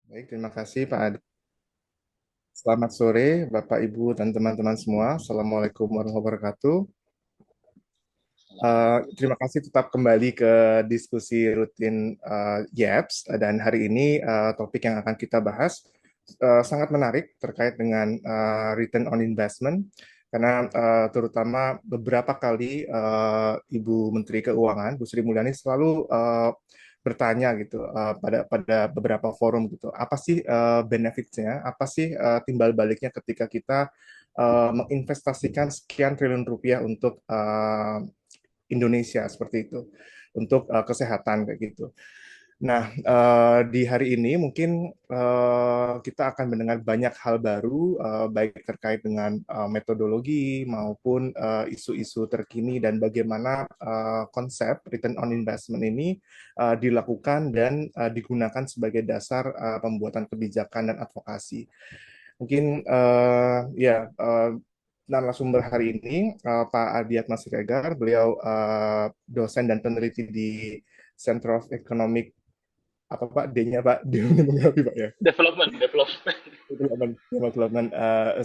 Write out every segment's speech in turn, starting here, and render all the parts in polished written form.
Baik, terima kasih Pak Adi. Selamat sore Bapak, Ibu, dan teman-teman semua. Assalamualaikum warahmatullahi wabarakatuh. Terima kasih tetap kembali ke diskusi rutin YAPS, dan hari ini topik yang akan kita bahas sangat menarik terkait dengan return on investment karena terutama beberapa kali Ibu Menteri Keuangan Bu Sri Mulyani selalu bertanya gitu pada beberapa forum gitu, apa sih benefitsnya, apa sih timbal baliknya ketika kita menginvestasikan sekian triliun rupiah untuk Indonesia seperti itu untuk kesehatan kayak gitu. Nah, di hari ini mungkin kita akan mendengar banyak hal baru, baik terkait dengan metodologi maupun isu-isu terkini dan bagaimana konsep return on investment ini dilakukan dan digunakan sebagai dasar pembuatan kebijakan dan advokasi. Mungkin ya narasumber hari ini Pak Adiatma Siregar, beliau dosen dan peneliti di Center of Economic apa Pak D-nya Pak demografi Pak ya Development development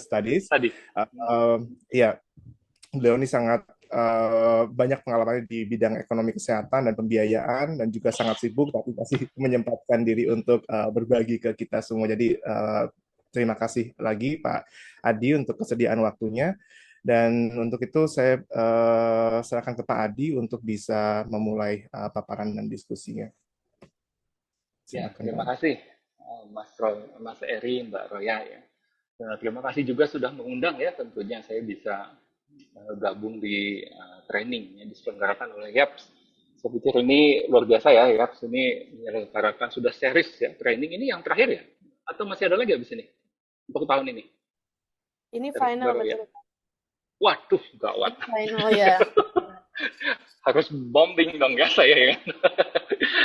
studies. tadi. Uh, uh, ya beliau ini sangat banyak pengalaman di bidang ekonomi kesehatan dan pembiayaan dan juga sangat sibuk tapi masih menyempatkan diri untuk berbagi ke kita semua. Jadi terima kasih lagi Pak Adi untuk kesediaan waktunya. Dan untuk itu saya serahkan ke Pak Adi untuk bisa memulai paparan dan diskusinya. Ya, Silakan Pak terima Adi. kasih Mas Eri, Mbak Roya ya. Nah, terima kasih juga sudah mengundang ya. Tentunya saya bisa gabung di training yang diselenggarakan oleh YAPS. Saya pikir ini luar biasa ya, YAPS ini menyelenggarakan sudah series ya training ini yang terakhir ya? Atau masih ada lagi habis ini untuk tahun ini? Ini Dari final Mbak Roya. betul. Waduh, gawat. Ini final ya. Harus bombing dong ya saya ya.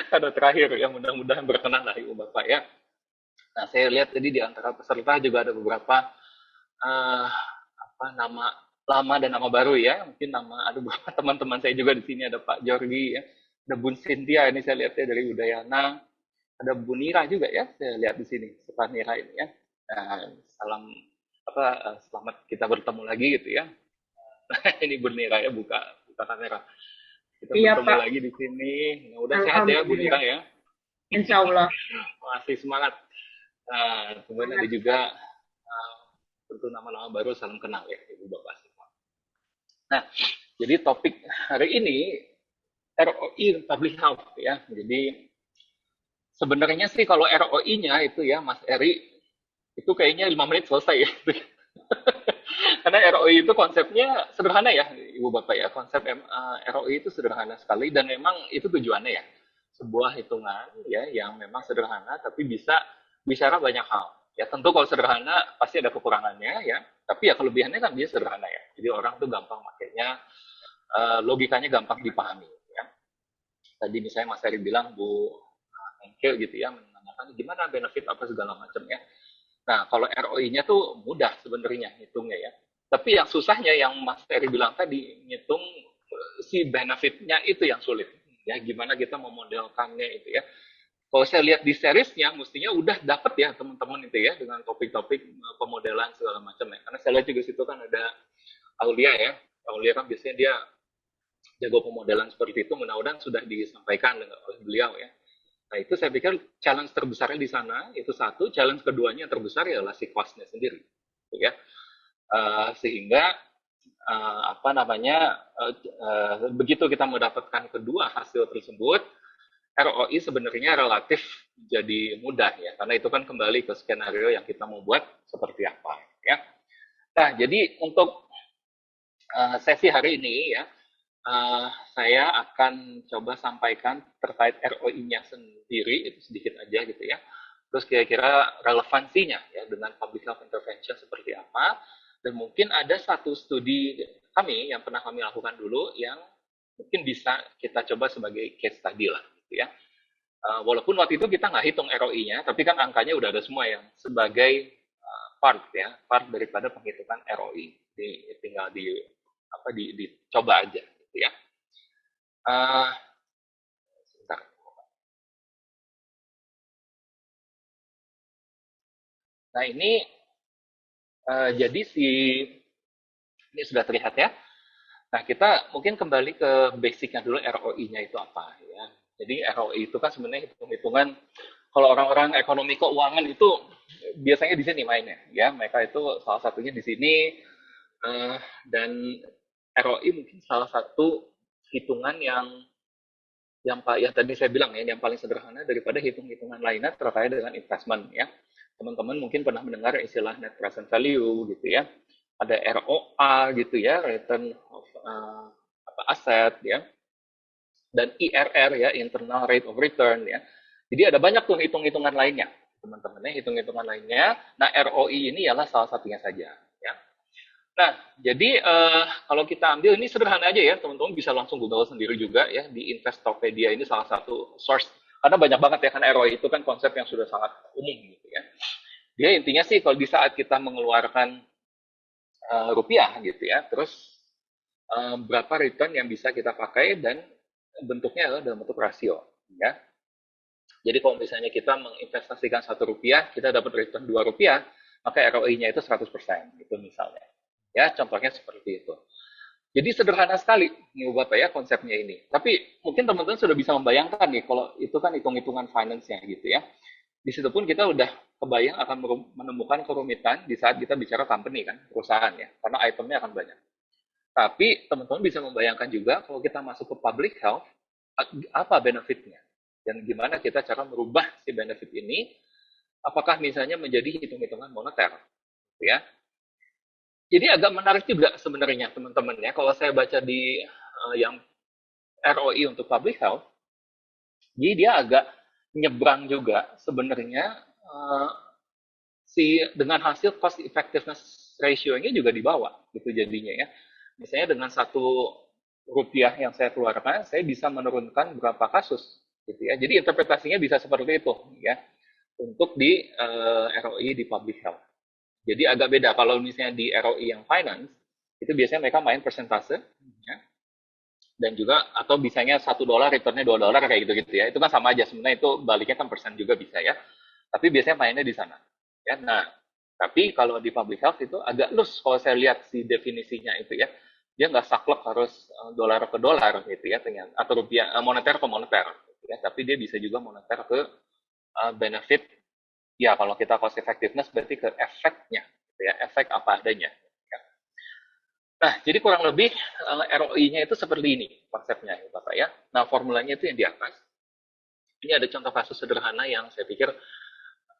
Ada terakhir ya, mudah-mudahan berkenan lah Ibu Bapak ya. Nah, saya lihat tadi di antara peserta juga ada beberapa nama lama dan nama baru ya. Mungkin ada beberapa teman-teman saya juga di sini, ada Pak Jorgi ya, ada Bun Cynthia ini saya lihat ya dari Udayana, ada Bu Nira juga ya, saya lihat di sini, Pak Nira ini ya. Nah, salam selamat kita bertemu lagi gitu ya. Ini Bu Nira ya, buka buka kamera. Kita Iya bertemu Pak, lagi di sini. Nah, udah sehat ya Bu Alhamdulillah. Nira ya. Insya Allah. Masih semangat. Nah, kemudian ada Semangat. juga uh, tentu nama-nama baru, salam kenal ya Ibu Bapak semua. Nah, jadi topik hari ini ROI Public Health ya. Jadi sebenarnya sih kalau ROI-nya itu ya Mas Eri itu kayaknya 5 menit selesai ya. Karena ROI itu konsepnya sederhana ya Ibu Bapak ya. Konsep ROI itu sederhana sekali dan memang itu tujuannya ya. Sebuah hitungan ya yang memang sederhana tapi bisa bicara banyak hal. Ya tentu kalau sederhana pasti ada kekurangannya ya. Tapi ya kelebihannya kan dia sederhana ya. Jadi orang tuh gampang makainya, logikanya gampang dipahami ya. Tadi misalnya Mas Heri bilang Bu Engkel gitu ya menanyakan gimana benefit apa segala macam ya. Nah, kalau ROI-nya tuh mudah sebenarnya hitungnya ya. Tapi yang susahnya yang Mas Ferry bilang tadi, ngitung si benefit-nya itu yang sulit. Ya, gimana kita memodelkannya itu ya. Kalau saya lihat di seriesnya, mestinya udah dapet ya teman-teman itu ya, dengan topik-topik pemodelan segala macam ya. Karena saya lihat juga situ kan ada Aulia ya. Aulia kan biasanya dia jago pemodelan seperti itu, mudah-mudahan sudah disampaikan oleh beliau ya. Nah, itu saya pikir challenge terbesarnya di sana itu satu, challenge keduanya yang terbesar adalah si cost-nya sendiri, ya. Sehingga begitu kita mendapatkan kedua hasil tersebut, ROI sebenarnya relatif jadi mudah ya, karena itu kan kembali ke skenario yang kita mau buat seperti apa, ya. Nah, jadi untuk sesi hari ini ya, saya akan coba sampaikan terkait ROI-nya sendiri, itu sedikit aja gitu ya. Terus kira-kira relevansinya ya dengan public health intervention seperti apa. Dan mungkin ada satu studi kami yang pernah kami lakukan dulu yang mungkin bisa kita coba sebagai case study lah gitu ya. Walaupun waktu itu kita nggak hitung ROI-nya, tapi kan angkanya udah ada semua yang sebagai part ya, part daripada penghitungan ROI. Jadi tinggal dicoba aja gitu ya. Uh, Sebentar. Nah, jadi ini sudah terlihat ya. Nah, kita mungkin kembali ke basicnya dulu, ROI-nya itu apa ya. Jadi ROI itu kan sebenarnya hitung-hitungan, kalau orang-orang ekonomi keuangan itu biasanya di sini mainnya ya. Mereka itu salah satunya di sini, eh, dan ROI mungkin salah satu hitungan yang tadi saya bilang ya, yang paling sederhana daripada hitung-hitungan lainnya terkait dengan investment ya. Teman-teman mungkin pernah mendengar istilah net present value gitu ya. Ada ROA gitu ya, return of asset ya, dan IRR ya, internal rate of return ya. Jadi ada banyak tuh hitung-hitungan lainnya, teman-teman ya, hitung-hitungan lainnya. Nah, ROI ini ialah salah satunya saja ya. Nah, jadi kalau kita ambil ini sederhana aja ya, teman-teman bisa langsung Google sendiri juga ya, di Investopedia ini salah satu source. Karena banyak banget ya, kan ROI itu kan konsep yang sudah sangat umum gitu ya. Dia intinya sih kalau di saat kita mengeluarkan rupiah gitu ya, terus berapa return yang bisa kita pakai, dan bentuknya adalah dalam bentuk rasio ya. Jadi kalau misalnya kita menginvestasikan Rp1, kita dapat return Rp2, maka ROI-nya itu 100%, itu misalnya. Ya, contohnya seperti itu. Jadi sederhana sekali nih Bapak ya konsepnya ini. Tapi mungkin teman-teman sudah bisa membayangkan nih, kalau itu kan hitung-hitungan finance-nya gitu ya. Di situ pun kita udah kebayang akan menemukan kerumitan di saat kita bicara company kan, perusahaan ya. Karena itemnya akan banyak. Tapi teman-teman bisa membayangkan juga kalau kita masuk ke public health, apa benefitnya? Dan gimana kita cara merubah si benefit ini, apakah misalnya menjadi hitung-hitungan moneter, gitu ya. Jadi agak menarik juga sebenarnya teman-teman ya, kalau saya baca di yang ROI untuk public health, jadi dia agak nyebrang juga sebenarnya, si dengan hasil cost effectiveness ratio-nya juga di bawah gitu jadinya ya. Misalnya dengan Rp1 yang saya keluarkan, saya bisa menurunkan berapa kasus gitu ya. Jadi interpretasinya bisa seperti itu ya untuk di ROI di public health. Jadi agak beda kalau misalnya di ROI yang finance, itu biasanya mereka main persentase ya, dan juga atau bisanya $1 returnnya $2 kayak gitu-gitu ya. Itu kan sama aja sebenarnya, itu baliknya kan persen juga bisa ya. Tapi biasanya mainnya di sana. Ya, nah, tapi kalau di public health itu agak loose kalau saya lihat si definisinya itu ya. Dia nggak saklek harus dolar ke dolar gitu ya, atau rupiah moneter ke moneter. Gitu ya. Tapi dia bisa juga moneter ke benefit. Ya, kalau kita cost effectiveness berarti ke efeknya, gitu ya, efek apa adanya. Ya. Nah, jadi kurang lebih ROI-nya itu seperti ini konsepnya, ya, Bapak ya. Nah, formulanya itu yang di atas. Ini ada contoh kasus sederhana yang saya pikir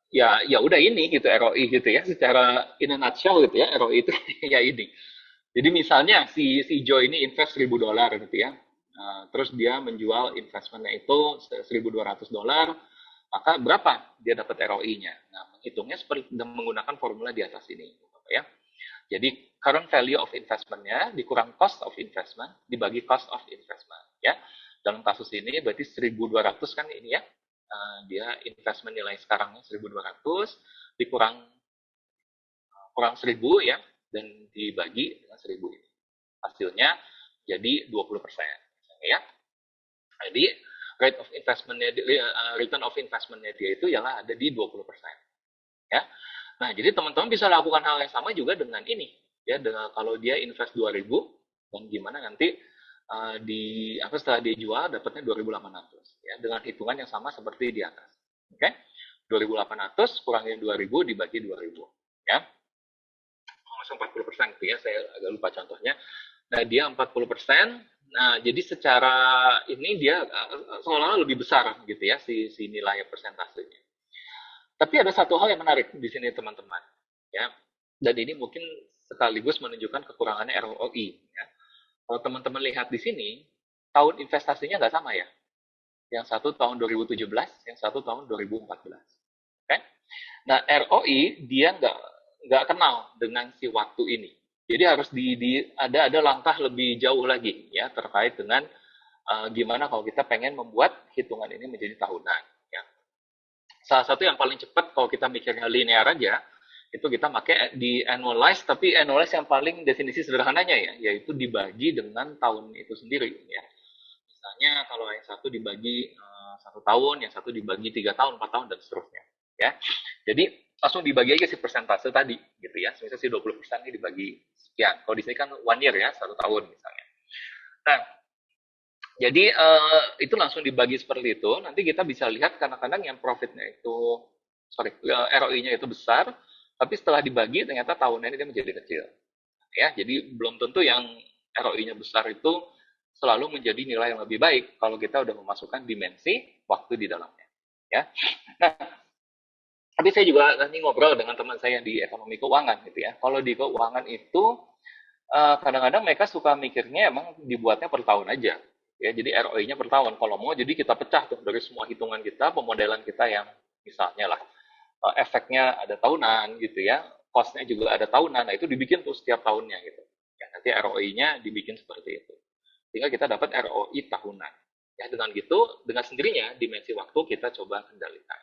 ya ya udah ini gitu ROI gitu ya, secara in a nutshell gitu ya, ROI itu ya ini. Jadi misalnya si Joe ini invest $1.000 gitu ya. Terus dia menjual investmentnya itu $1.200, maka berapa dia dapat ROI-nya? Nah, menghitungnya seperti menggunakan formula di atas ini, ya. Jadi current value of investment-nya dikurang cost of investment dibagi cost of investment, ya. Dalam kasus ini berarti 1.200 kan ini ya. Dia investment nilai sekarangnya 1.200 dikurang kurang 1.000 ya, dan dibagi dengan 1.000 ini. Hasilnya jadi 20%. Ya. Jadi rate of investment-nya, return of investment-nya dia itu ialah ada di 20%. Ya. Nah, jadi teman-teman bisa lakukan hal yang sama juga dengan ini. Ya, dengan kalau dia invest 2.000, dan gimana nanti setelah dia jual dapatnya 2.800 ya, dengan hitungan yang sama seperti di atas. Oke. Okay? 2.800 kurangin 2.000 dibagi 2.000 ya. Langsung 40% gitu ya, saya agak lupa contohnya. Nah, dia 40%. Nah, jadi secara ini dia seolah-olah lebih besar gitu ya, si nilai persentasenya. Tapi ada satu hal yang menarik di sini teman-teman, ya. Dan ini mungkin sekaligus menunjukkan kekurangannya ROI. Ya. Kalau teman-teman lihat di sini, tahun investasinya nggak sama ya. Yang satu tahun 2017, yang satu tahun 2014. Oke? Nah, ROI dia nggak kenal dengan si waktu ini. Jadi harus ada langkah lebih jauh lagi ya terkait dengan gimana kalau kita pengen membuat hitungan ini menjadi tahunan. Ya. Salah satu yang paling cepat kalau kita mikirnya linear aja, itu kita pakai di annualize, tapi annualize yang paling definisi sederhananya ya, yaitu dibagi dengan tahun itu sendiri ya. Misalnya kalau yang satu dibagi 1 tahun, yang satu dibagi 3 tahun, 4 tahun, dan seterusnya. Ya, jadi langsung dibagi aja si persentase tadi gitu ya. Misalnya si 20% ini dibagi sekian. Kalau di sini kan 1 year ya, 1 tahun misalnya. Nah, jadi itu langsung dibagi seperti itu. Nanti kita bisa lihat kadang-kadang yang profitnya itu, sorry, ROI-nya itu besar, tapi setelah dibagi ternyata tahunnya ini dia menjadi kecil. Ya, jadi belum tentu yang ROI-nya besar itu selalu menjadi nilai yang lebih baik kalau kita udah memasukkan dimensi waktu di dalamnya. Ya, nah tapi saya juga nanti ngobrol dengan teman saya di ekonomi keuangan gitu ya. Kalau di keuangan itu kadang-kadang mereka suka mikirnya emang dibuatnya per tahun aja. Ya, jadi ROI-nya per tahun. Kalau mau jadi kita pecah tuh dari semua hitungan kita, pemodelan kita yang misalnya lah efeknya ada tahunan gitu ya, cost-nya juga ada tahunan. Nah, itu dibikin tuh setiap tahunnya gitu. Ya, nanti ROI-nya dibikin seperti itu. Sehingga kita dapat ROI tahunan. Ya, dengan gitu, dengan sendirinya dimensi waktu kita coba kendalikan.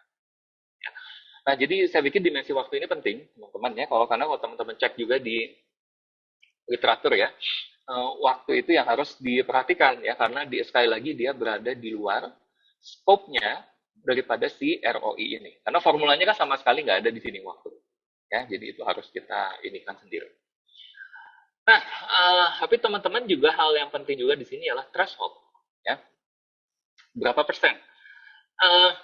Ya. Nah, jadi saya pikir dimensi waktu ini penting, teman-teman ya. Karena kalau teman-teman cek juga di literatur ya, waktu itu yang harus diperhatikan ya, karena sekali lagi dia berada di luar scope-nya daripada si ROI ini. Karena formulanya kan sama sekali nggak ada di sini waktu. Ya, jadi itu harus kita inikan sendiri. Nah, tapi teman-teman juga hal yang penting juga di sini adalah threshold. Ya, berapa persen? Uh,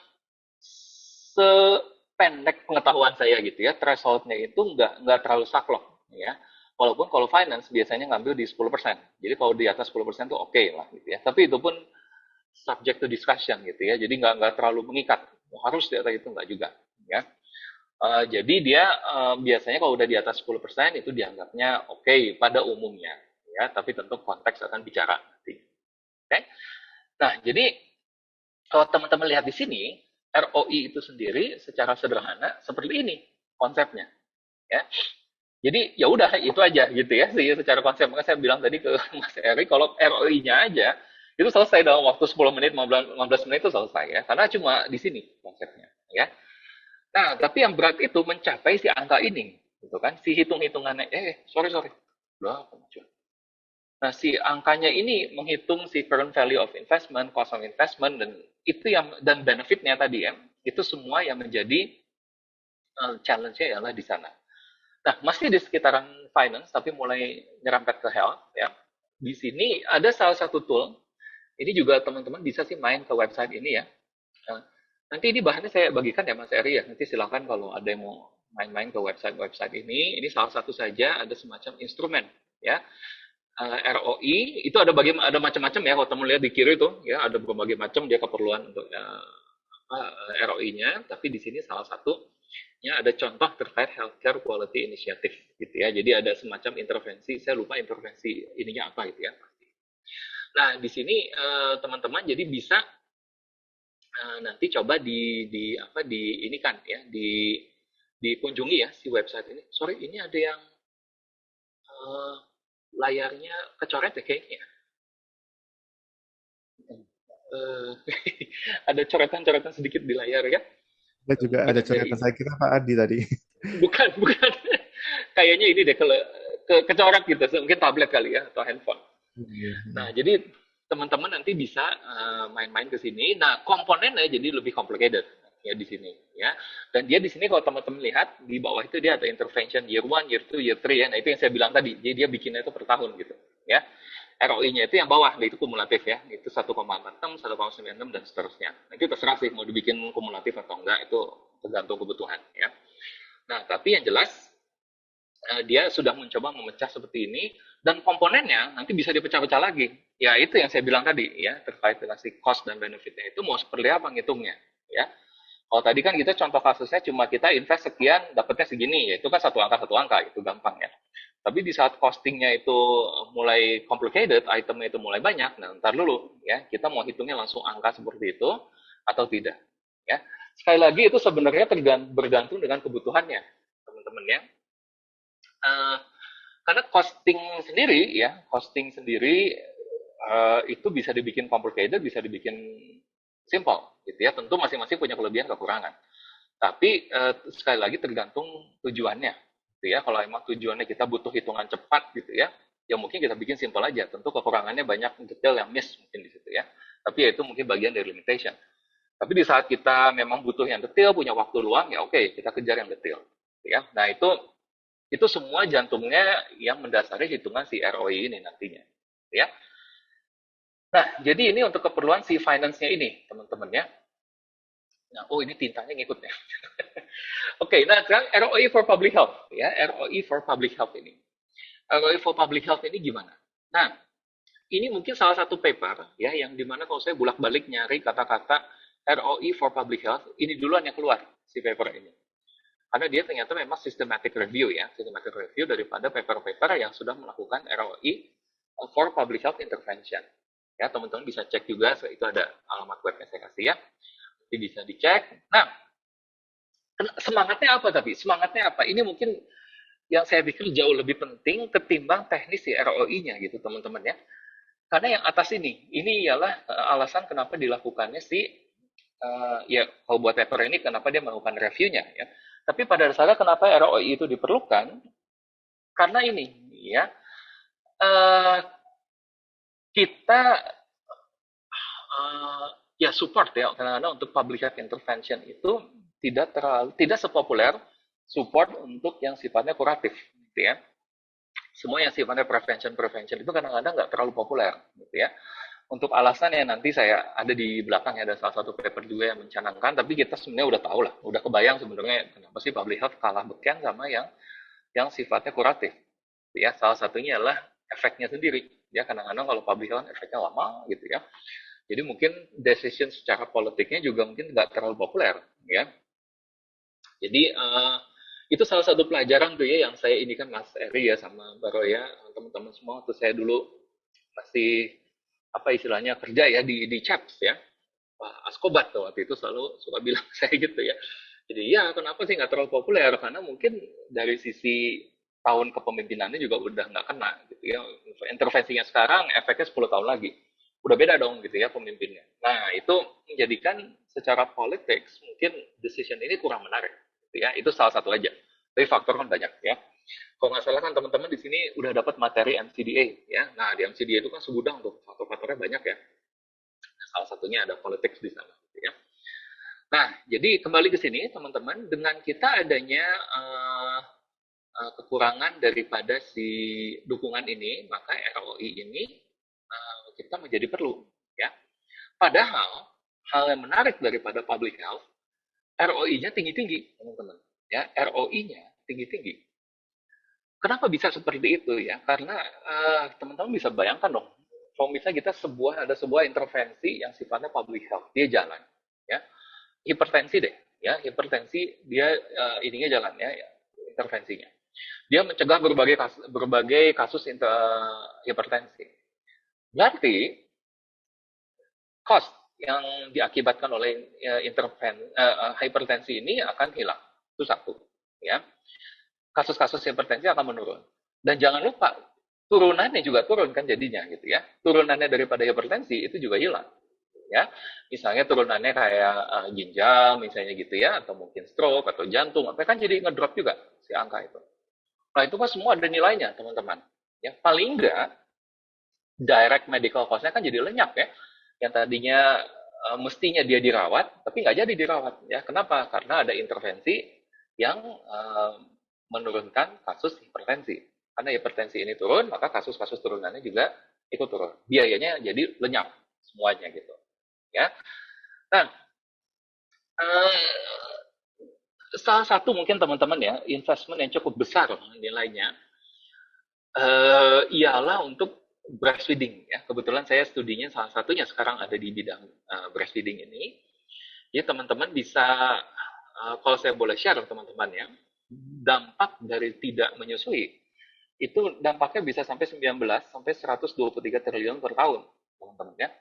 Sependek pengetahuan saya gitu ya, thresholdnya itu nggak terlalu saklek ya. Walaupun kalau finance biasanya ngambil di 10%. Jadi kalau di atas 10% tuh oke lah gitu ya. Tapi itu pun subject to discussion gitu ya. Jadi nggak terlalu mengikat. Harus di atas itu nggak juga ya. Jadi dia biasanya kalau udah di atas 10% itu dianggapnya oke pada umumnya ya. Tapi tentu konteks akan bicara nanti. Oke. Nah, jadi kalau teman-teman lihat di sini, ROI itu sendiri secara sederhana seperti ini konsepnya, ya. Jadi ya udah itu aja gitu ya sih secara konsep. Maka saya bilang tadi ke Mas Eri kalau ROI-nya aja itu selesai dalam waktu 10 menit, 15 menit itu selesai ya. Karena cuma di sini konsepnya, ya. Nah, tapi yang berat itu mencapai si angka ini, gitu kan? Si hitung-hitungannya, sorry, sorry. Udah, nah, si angkanya ini menghitung si current value of investment, cost of investment, dan itu yang dan benefitnya tadi ya, itu semua yang menjadi challenge-nya adalah di sana. Nah, masih di sekitaran finance, tapi mulai nyerempet ke health ya. Di sini ada salah satu tool. Ini juga teman-teman bisa sih main ke website ini ya. Nanti ini bahannya saya bagikan ya Mas Eri ya. Nanti silakan kalau ada yang mau main-main ke website-website ini. Ini salah satu saja ada semacam instrumen ya. ROI itu ada macam-macam ya kalau teman lihat di kiri itu ya ada berbagai macam dia keperluan untuk ROI-nya tapi di sini salah satunya ada contoh terkait healthcare quality initiative gitu ya jadi ada semacam intervensi saya lupa intervensi ininya apa gitu ya nah di sini teman-teman jadi bisa nanti coba di ini kan ya dikunjungi ya si website ini sorry ini ada yang uh, layarnya kecoret ya kayaknya uh, ada coretan-coretan sedikit di layar ya. Ada juga Mungkin ada ada coretan ini. saya kira Pak Adi tadi. Bukan, bukan. Kayaknya ini deh kalau kecoret gitu, mungkin tablet kali ya atau handphone. Iya. Nah, jadi teman-teman nanti bisa main-main ke sini. Nah, komponennya jadi lebih complicated ya di sini ya. Dan dia di sini kalau teman-teman lihat di bawah itu dia ada intervention year one, year two, year three ya. Nah, itu yang saya bilang tadi. Jadi dia bikinnya itu per tahun gitu ya. ROI-nya itu yang bawah, itu kumulatif ya. Itu 1,46, 1,96 dan seterusnya. Nah, itu terserah sih mau dibikin kumulatif atau enggak, itu tergantung kebutuhan ya. Nah, tapi yang jelas dia sudah mencoba memecah seperti ini dan komponennya nanti bisa dipecah-pecah lagi. Ya itu yang saya bilang tadi ya terkait dengan si cost dan benefitnya itu mau seperti apa ngitungnya ya. Kalau tadi kan kita contoh kasusnya cuma kita invest sekian dapatnya segini ya itu kan satu angka itu gampang ya. Tapi di saat costingnya itu mulai complicated, itemnya itu mulai banyak, nah ntar dulu ya kita mau hitungnya langsung angka seperti itu atau tidak ya. Sekali lagi itu sebenarnya bergantung dengan kebutuhannya teman-teman ya. Uh, karena costing sendiri itu bisa dibikin complicated, bisa dibikin simple, gitu ya. Tentu masing-masing punya kelebihan kekurangan. Tapi sekali lagi tergantung tujuannya, gitu ya. Kalau emang tujuannya kita butuh hitungan cepat, gitu ya mungkin kita bikin simple aja. Tentu kekurangannya banyak detail yang miss mungkin di situ ya. Tapi ya itu mungkin bagian dari limitation. Tapi di saat kita memang butuh yang detail, punya waktu luang, ya oke, kita kejar yang detail. Ya, nah itu semua jantungnya yang mendasari hitungan si ROI ini nantinya. Ya, nah jadi ini untuk keperluan si finance-nya ini, teman-teman ya. Nah, oh ini tintanya ngikut ya. Oke, nah sekarang ROI for public health ya, ROI for public health ini. ROI for public health ini gimana? Nah, ini mungkin salah satu paper ya yang dimana kalau saya bolak-balik nyari kata-kata ROI for public health, ini duluan yang keluar si paper ini. Karena dia ternyata memang systematic review ya, systematic review daripada paper-paper yang sudah melakukan ROI for public health intervention. Ya, teman-teman bisa cek juga, itu ada alamat webnya saya kasih ya. Nanti bisa dicek. Nah, semangatnya apa tapi? Semangatnya apa? Ini mungkin yang saya pikir jauh lebih penting ketimbang teknis si ROI-nya gitu teman-teman ya. Karena yang atas ini ialah alasan kenapa dilakukannya si ya kalau buat paper ini kenapa dia melakukan reviewnya ya. Tapi pada dasarnya kenapa ROI itu diperlukan? Karena ini ya uh, kita ya support ya karena untuk public health intervention itu tidak sepopuler support untuk yang sifatnya kuratif gitu ya. Semua yang sifatnya prevention itu kadang-kadang nggak terlalu populer gitu ya. Untuk alasan yang nanti saya ada di belakang ada salah satu paper juga yang mencanangkan, tapi kita sebenarnya udah tahu lah, udah kebayang sebenarnya kenapa sih public health kalah beken sama yang sifatnya kuratif. Ya, salah satunya adalah efeknya sendiri. Ya, kadang-kadang kalau public health efeknya lama gitu ya. Jadi mungkin decision secara politiknya juga mungkin nggak terlalu populer, ya. Jadi itu salah satu pelajaran tuh ya yang saya ini kan Mas Eri ya sama Baro ya teman-teman semua tuh saya dulu masih apa istilahnya kerja ya di CHAPS ya. Pak Askobat tuh waktu itu selalu suka bilang saya gitu ya. Jadi ya kenapa sih nggak terlalu populer? Karena mungkin dari sisi tahun kepemimpinannya juga udah nggak kena gitu ya. Intervensinya sekarang efeknya 10 tahun lagi. Udah beda dong gitu ya pemimpinnya. Nah itu menjadikan secara politics mungkin decision ini kurang menarik. Gitu ya. Itu salah satu aja. Tapi faktor kan banyak ya. Kalau nggak salah kan teman-teman di sini udah dapat materi MCDA ya. Nah di MCDA itu kan segudang tuh faktor-faktornya banyak ya. Salah satunya ada politics di sana. Gitu ya. Nah, jadi kembali ke sini teman-teman, dengan kita adanya kekurangan daripada si dukungan ini, maka ROI ini kita menjadi perlu. Ya. Padahal hal yang menarik daripada public health, ROI-nya tinggi-tinggi, teman-teman. Ya, ROI-nya tinggi-tinggi. Kenapa bisa seperti itu ya? Karena teman-teman bisa bayangkan dong, kalau misalnya kita ada sebuah intervensi yang sifatnya public health, dia jalan, ya hipertensi deh, ya hipertensi dia ininya jalan ya intervensinya. Dia mencegah berbagai kasus hipertensi. Berarti cost yang diakibatkan oleh hipertensi ini akan hilang. Itu satu, ya. Kasus-kasus hipertensi akan menurun. Dan jangan lupa turunannya juga turun kan jadinya gitu ya. Turunannya daripada hipertensi itu juga hilang. Ya, misalnya turunannya kayak ginjal misalnya gitu ya, atau mungkin stroke atau jantung, apa kan jadi ngedrop juga si angka itu. Nah itu kan semua ada nilainya teman-teman. Ya paling enggak direct medical cost-nya kan jadi lenyap ya. Yang tadinya mestinya dia dirawat, tapi nggak jadi dirawat ya. Kenapa? Karena ada intervensi yang menurunkan kasus hipertensi. Karena hipertensi ini turun, maka kasus-kasus turunannya juga ikut turun. Biayanya jadi lenyap semuanya gitu. Ya, nah salah satu mungkin teman-teman ya investment yang cukup besar nilainya ialah untuk breastfeeding ya. Kebetulan saya studinya salah satunya sekarang ada di bidang breastfeeding ini. Jadi teman-teman bisa kalau saya boleh share teman-teman ya, dampak dari tidak menyusui itu dampaknya bisa sampai 19 sampai 123 triliun per tahun, teman-teman ya.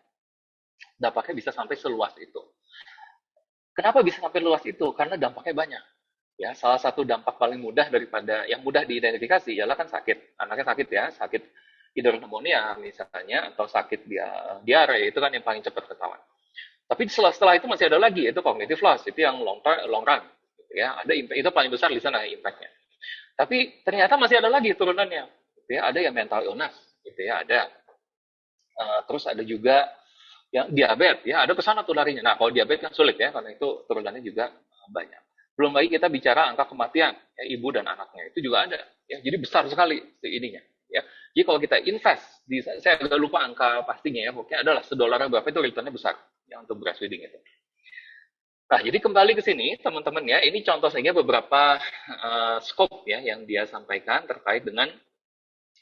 Dampaknya bisa sampai seluas itu. Kenapa bisa sampai luas itu? Karena dampaknya banyak. Ya, salah satu dampak paling mudah daripada yang mudah diidentifikasi ialah kan sakit. Anaknya sakit ya, sakit hidronemonia misalnya atau sakit diare itu kan yang paling cepat ketahuan. Tapi setelah itu masih ada lagi itu cognitive loss, itu yang long run gitu ya. Ada impact, itu paling besar di sana impactnya. Tapi ternyata masih ada lagi turunannya. Gitu ya. Ada yang mental illness gitu ya, ada. Terus ada juga yang diabetes ya ada ke sana tuh larinya. Nah, kalau diabetes kan sulit ya karena itu turunannya juga banyak. Belum lagi kita bicara angka kematian ya, ibu dan anaknya itu juga ada ya. Jadi besar sekali ininya ya. Jadi kalau kita invest di saya agak lupa angka pastinya ya, pokoknya adalah $1 berapa itu returnnya besar ya untuk breastfeeding itu. Nah, jadi kembali ke sini teman-teman ya, ini contoh saja beberapa scope ya yang dia sampaikan terkait dengan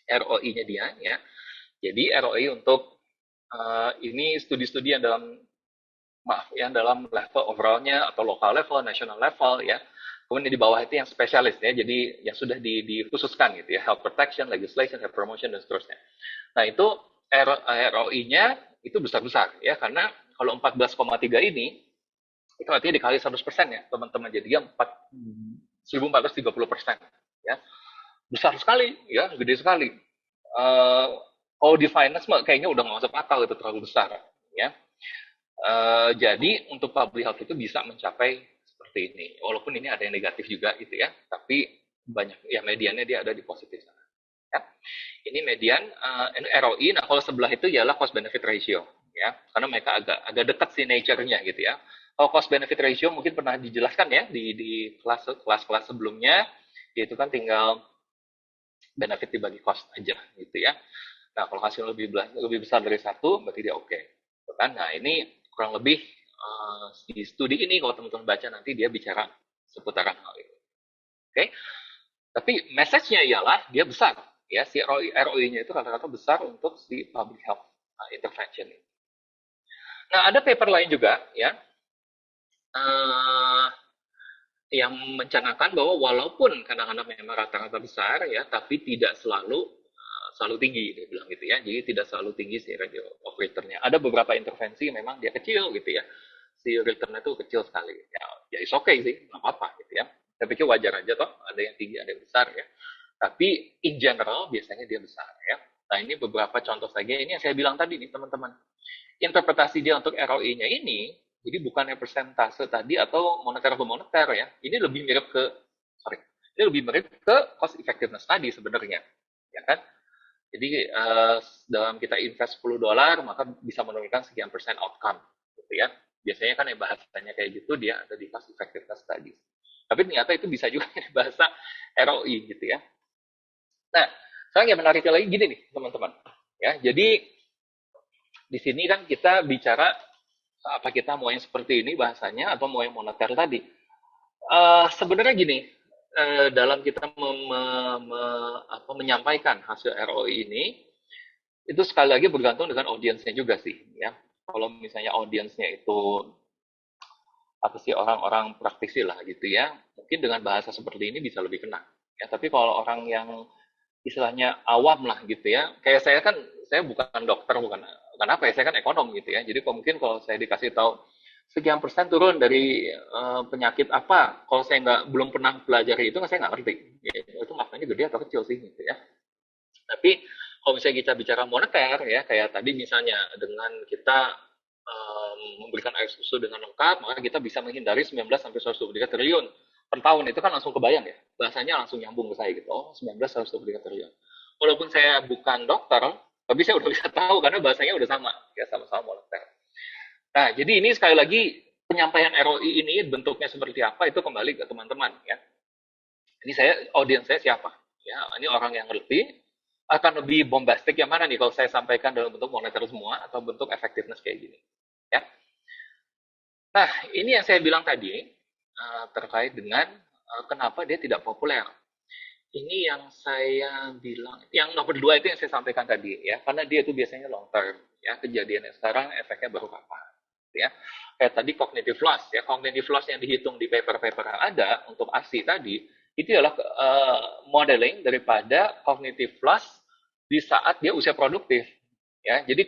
ROI-nya dia ya. Jadi ROI untuk ini studi-studi yang dalam maaf yang dalam level overallnya atau lokal level, national level ya. Kemudian di bawah itu yang spesialis ya, jadi yang sudah dikhususkan gitu ya, health protection, legislation, health promotion dan seterusnya. Nah itu ROI-nya itu besar-besar ya, karena kalau 14,3 ini itu artinya dikali 100% ya teman-teman, jadi dia 1.430% ya, besar sekali ya, gede sekali. Uh, kalau di finance kayaknya udah nggak masuk akal, itu terlalu besar ya. Jadi untuk public health itu bisa mencapai seperti ini. Walaupun ini ada yang negatif juga gitu ya, tapi banyak ya mediannya dia ada di positif sana. Ya. Ini median ROI. Nah kalau sebelah itu ialah cost benefit ratio ya, karena mereka agak dekat sih nature-nya gitu ya. Kalau cost benefit ratio mungkin pernah dijelaskan ya di kelas-kelas sebelumnya, yaitu kan tinggal benefit dibagi cost aja gitu ya. Nah kalau hasil lebih besar dari satu berarti dia oke. Kan? Nah ini kurang lebih di studi ini kalau teman-teman baca nanti dia bicara seputaran hal itu. Oke, tapi message-nya ialah dia besar ya, si ROI-nya itu kata-kata besar untuk si public health intervention ini. Nah ada paper lain juga ya uh, yang mencanangkan bahwa walaupun kadang-kadang memang rata-rata besar ya, tapi tidak selalu tinggi, dia bilang gitu ya. Jadi tidak selalu tinggi si rate of return-nya. Ada beberapa intervensi memang dia kecil gitu ya. Si return-nya itu kecil sekali. Ya is okay sih, nggak apa-apa gitu ya. Saya pikir wajar aja toh, ada yang tinggi, ada yang besar ya. Tapi in general biasanya dia besar ya. Nah ini beberapa contoh saja, ini yang saya bilang tadi nih teman-teman. Interpretasi dia untuk ROI-nya ini, jadi bukannya persentase tadi atau moneter atau moneter ya. Ini lebih mirip ke, ini lebih mirip ke cost effectiveness tadi sebenarnya. Ya kan? Jadi dalam kita invest $10 maka bisa menurunkan sekian persen outcome gitu ya. Biasanya kan yang bahasanya kayak gitu dia ada di cost effectiveness tadi. Tapi ternyata itu bisa juga bahasa ROI gitu ya. Nah, sekarang yang menariknya lagi gini nih teman-teman. Ya, jadi di sini kan kita bicara apa kita mau yang seperti ini bahasanya atau mau yang moneter tadi. Sebenarnya gini, dalam kita menyampaikan hasil ROI ini, itu sekali lagi bergantung dengan audiensnya juga sih ya. Kalau misalnya audiensnya itu apa sih, orang-orang praktisi lah gitu ya, mungkin dengan bahasa seperti ini bisa lebih kena ya. Tapi kalau orang yang istilahnya awam lah gitu ya, kayak saya kan, saya bukan dokter, bukan apa ya, saya kan ekonom gitu ya. Jadi mungkin kalau saya dikasih tahu sekian persen turun dari penyakit apa, kalau saya belum pernah pelajari itu saya nggak ngerti ya, itu maknanya gede atau kecil sih gitu ya. Tapi kalau misalnya kita bicara moneter ya, kayak tadi misalnya dengan kita memberikan air susu dengan lengkap, maka kita bisa menghindari 19 sampai 123 triliun per tahun. Itu kan langsung kebayang ya, bahasanya langsung nyambung ke saya gitu. Oh, 19 123 triliun. Walaupun saya bukan dokter, tapi saya udah bisa tahu karena bahasanya udah sama, ya sama-sama moneter. Nah, jadi ini sekali lagi penyampaian ROI ini bentuknya seperti apa itu kembali ke teman-teman ya. Ini audiens saya siapa? Ya, ini orang yang ngerti, akan lebih bombastik yang mana nih kalau saya sampaikan dalam bentuk moneter semua atau bentuk effectiveness kayak gini ya. Nah ini yang saya bilang tadi terkait dengan kenapa dia tidak populer. Ini yang saya bilang, yang nomor 2 itu yang saya sampaikan tadi ya, karena dia itu biasanya long term ya, kejadiannya sekarang efeknya baru kapan ya. Kayak tadi cognitive loss ya, cognitive loss yang dihitung di paper-paper yang ada untuk ASI tadi itu adalah modeling daripada cognitive loss di saat dia usia produktif ya. Jadi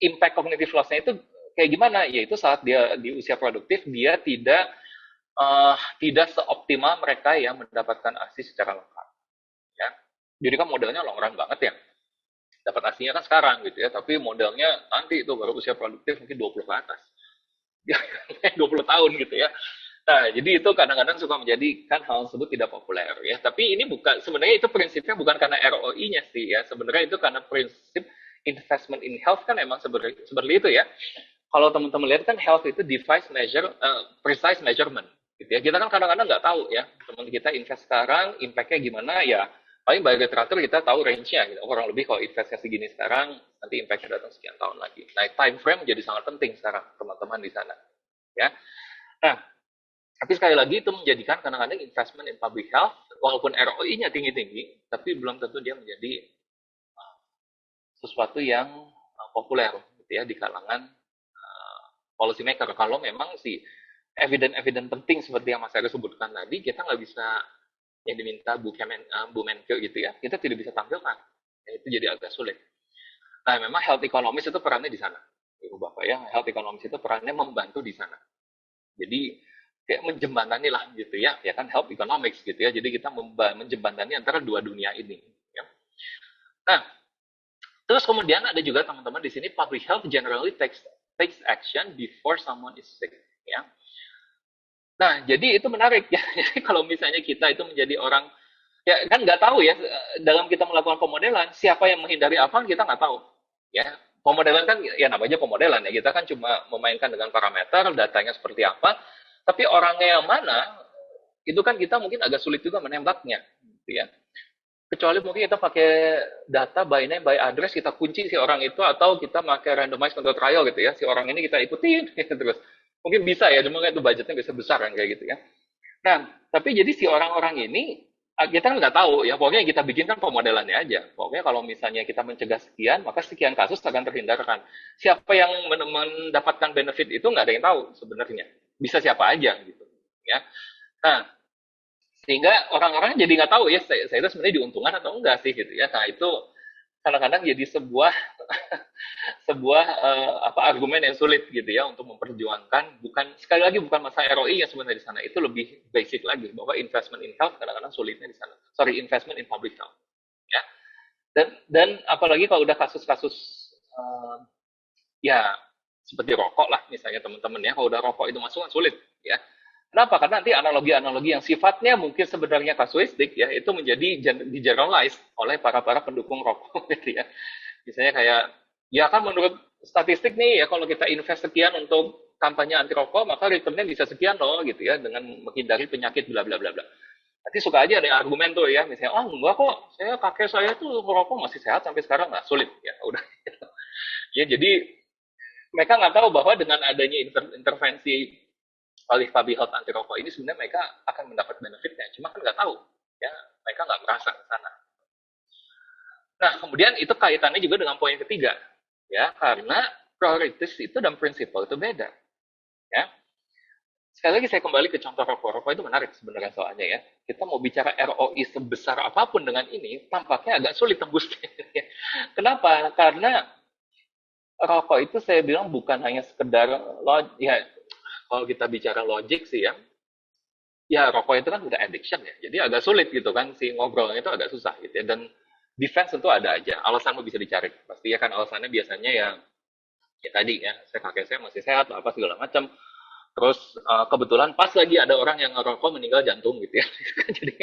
impact cognitive loss-nya itu kayak gimana? Yaitu saat dia di usia produktif dia tidak seoptimal mereka yang mendapatkan ASI secara lengkap ya. Jadi kan modelnya long run banget ya. Dapat ASI-nya kan sekarang gitu ya, tapi modelnya nanti itu baru usia produktif mungkin 20 ke atas. 20 tahun gitu ya. Nah, jadi itu kadang-kadang suka menjadikan hal tersebut tidak populer ya. Tapi ini bukan, sebenarnya itu prinsipnya bukan karena ROI-nya sih ya. Sebenarnya itu karena prinsip investment in health kan emang seperti itu ya. Kalau teman-teman lihat kan health itu precise measurement gitu ya. Kita kan kadang-kadang nggak tahu ya, teman kita invest sekarang impact-nya gimana ya. Paling by literatur kita tahu range-nya gitu. Kurang lebih kalau investasi gini sekarang, nanti impact-nya datang sekian tahun lagi. Nah, time frame menjadi sangat penting sekarang teman-teman di sana ya. Nah, tapi sekali lagi itu menjadikan kadang-kadang investment in public health walaupun ROI-nya tinggi-tinggi, tapi belum tentu dia menjadi sesuatu yang populer gitu ya di kalangan policy maker. Kalau memang si eviden-eviden penting seperti yang Mas Heru sebutkan tadi, kita nggak bisa yang diminta Bu Menkeu gitu ya, kita tidak bisa tampilkan. Ya, itu jadi agak sulit. Nah, memang health economist itu perannya di sana. Ibu Bapak ya, health economist itu perannya membantu di sana. Jadi kayak menjembatani lah gitu ya, ya kan health economics gitu ya. Jadi kita menjembatani antara dua dunia ini. Ya. Nah, terus kemudian ada juga teman-teman di sini public health generally takes action before someone is sick. Ya. Nah, jadi itu menarik ya. Jadi kalau misalnya kita itu menjadi orang ya kan nggak tahu ya dalam kita melakukan pemodelan siapa yang menghindari apa kita nggak tahu ya. Pemodelan kan ya namanya pemodelan ya, kita kan cuma memainkan dengan parameter datanya seperti apa, tapi orangnya yang mana itu kan kita mungkin agak sulit juga menembaknya gitu ya. Kecuali mungkin kita pakai data by name by address, kita kunci si orang itu, atau kita pakai randomized control trial gitu ya, si orang ini kita ikutin terus mungkin bisa ya, cuma itu budgetnya bisa besar kan kayak gitu ya. Nah, tapi jadi si orang-orang ini kita kan nggak tahu ya, pokoknya yang kita bikin kan pemodelannya aja. Pokoknya kalau misalnya kita mencegah sekian, maka sekian kasus akan terhindarkan. Siapa yang mendapatkan benefit itu nggak ada yang tahu sebenarnya. Bisa siapa aja gitu ya. Nah, sehingga orang-orang jadi nggak tahu ya saya itu sebenarnya diuntungkan atau enggak sih gitu ya. Nah, itu kadang-kadang jadi sebuah sebuah apa argumen yang sulit gitu ya untuk memperjuangkan, bukan sekali lagi bukan masalah ROI yang sebenarnya di sana, itu lebih basic lagi bahwa investment in health kadang-kadang sulitnya di sana, sorry, investment in public health ya. Dan apalagi kalau udah kasus-kasus uh, ya seperti rokok lah misalnya teman-teman ya, kalau udah rokok itu masuk kan sulit ya. Kenapa? Karena nanti analogi-analogi yang sifatnya mungkin sebenarnya kasuistik ya, itu menjadi di-generalize oleh para pendukung rokok gitu ya. Misalnya kayak, ya kan menurut statistik nih ya kalau kita invest sekian untuk kampanye anti rokok, maka returnnya bisa sekian loh gitu ya, dengan menghindari penyakit bla bla bla bla. Nanti suka aja ada argumen tuh ya, misalnya, oh enggak kok, kakek saya tuh merokok masih sehat sampai sekarang, nggak sulit ya udah. Ya jadi mereka nggak tahu bahwa dengan adanya intervensi alih public health anti rokok ini sebenarnya mereka akan mendapat benefitnya, cuma kan nggak tahu ya, mereka nggak merasa ke sana. Nah, kemudian itu kaitannya juga dengan poin ketiga, ya, karena prioritas itu dan prinsipal itu beda, ya. Sekali lagi saya kembali ke contoh rokok. Rokok itu menarik sebenarnya soalnya ya. Kita mau bicara ROI sebesar apapun dengan ini, tampaknya agak sulit tembusnya. Kenapa? Karena rokok itu saya bilang bukan hanya sekedar ya, kalau kita bicara logik sih ya rokok itu kan udah addiction ya. Jadi agak sulit gitu kan, si ngobrolnya itu agak susah gitu ya. Dan defense tentu ada aja, alasan bisa dicari. Pasti ya kan alasannya biasanya ya tadi ya, kakek saya masih sehat, apa segala macam. Terus kebetulan pas lagi ada orang yang ngerokok meninggal jantung gitu ya. Jadi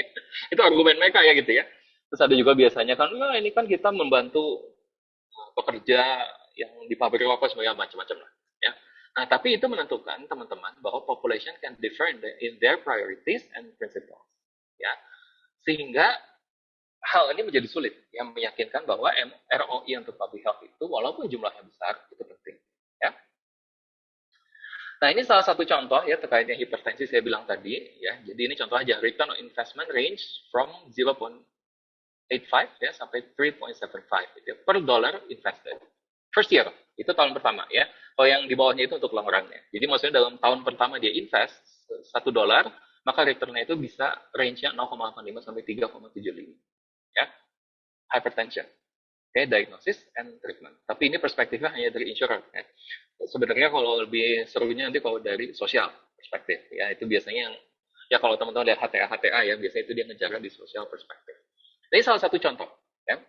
itu argumen mereka ya gitu ya. Terus ada juga biasanya kan, nah, ini kan kita membantu pekerja yang di pabrik rokok semuanya macam-macam lah. Ya. Nah, tapi itu menentukan teman-teman bahwa population can differ in their priorities and principles. Ya. Sehingga hal ini menjadi sulit yang meyakinkan bahwa ROI untuk public health itu walaupun jumlahnya besar itu penting. Ya. Nah, ini salah satu contoh ya terkait yang hipertensi saya bilang tadi ya. Jadi ini contoh aja, return on investment range from 0.85 ya sampai 3.75 gitu ya, per dollar invested. First year, itu tahun pertama ya. Kalau yang di bawahnya itu untuk long run-nya. Jadi maksudnya dalam tahun pertama dia invest $1, maka return-nya itu bisa range-nya 0,85 sampai 3,75 ya. Hypertension. Oke, diagnosis and treatment. Tapi ini perspektifnya hanya dari insurer. Ya. Sebenarnya kalau lebih serunya nanti kalau dari sosial perspektif. Ya, itu biasanya yang, ya kalau teman-teman lihat HTA ya, biasanya itu dia ngejar di sosial perspektif. Ini salah satu contoh. Ya.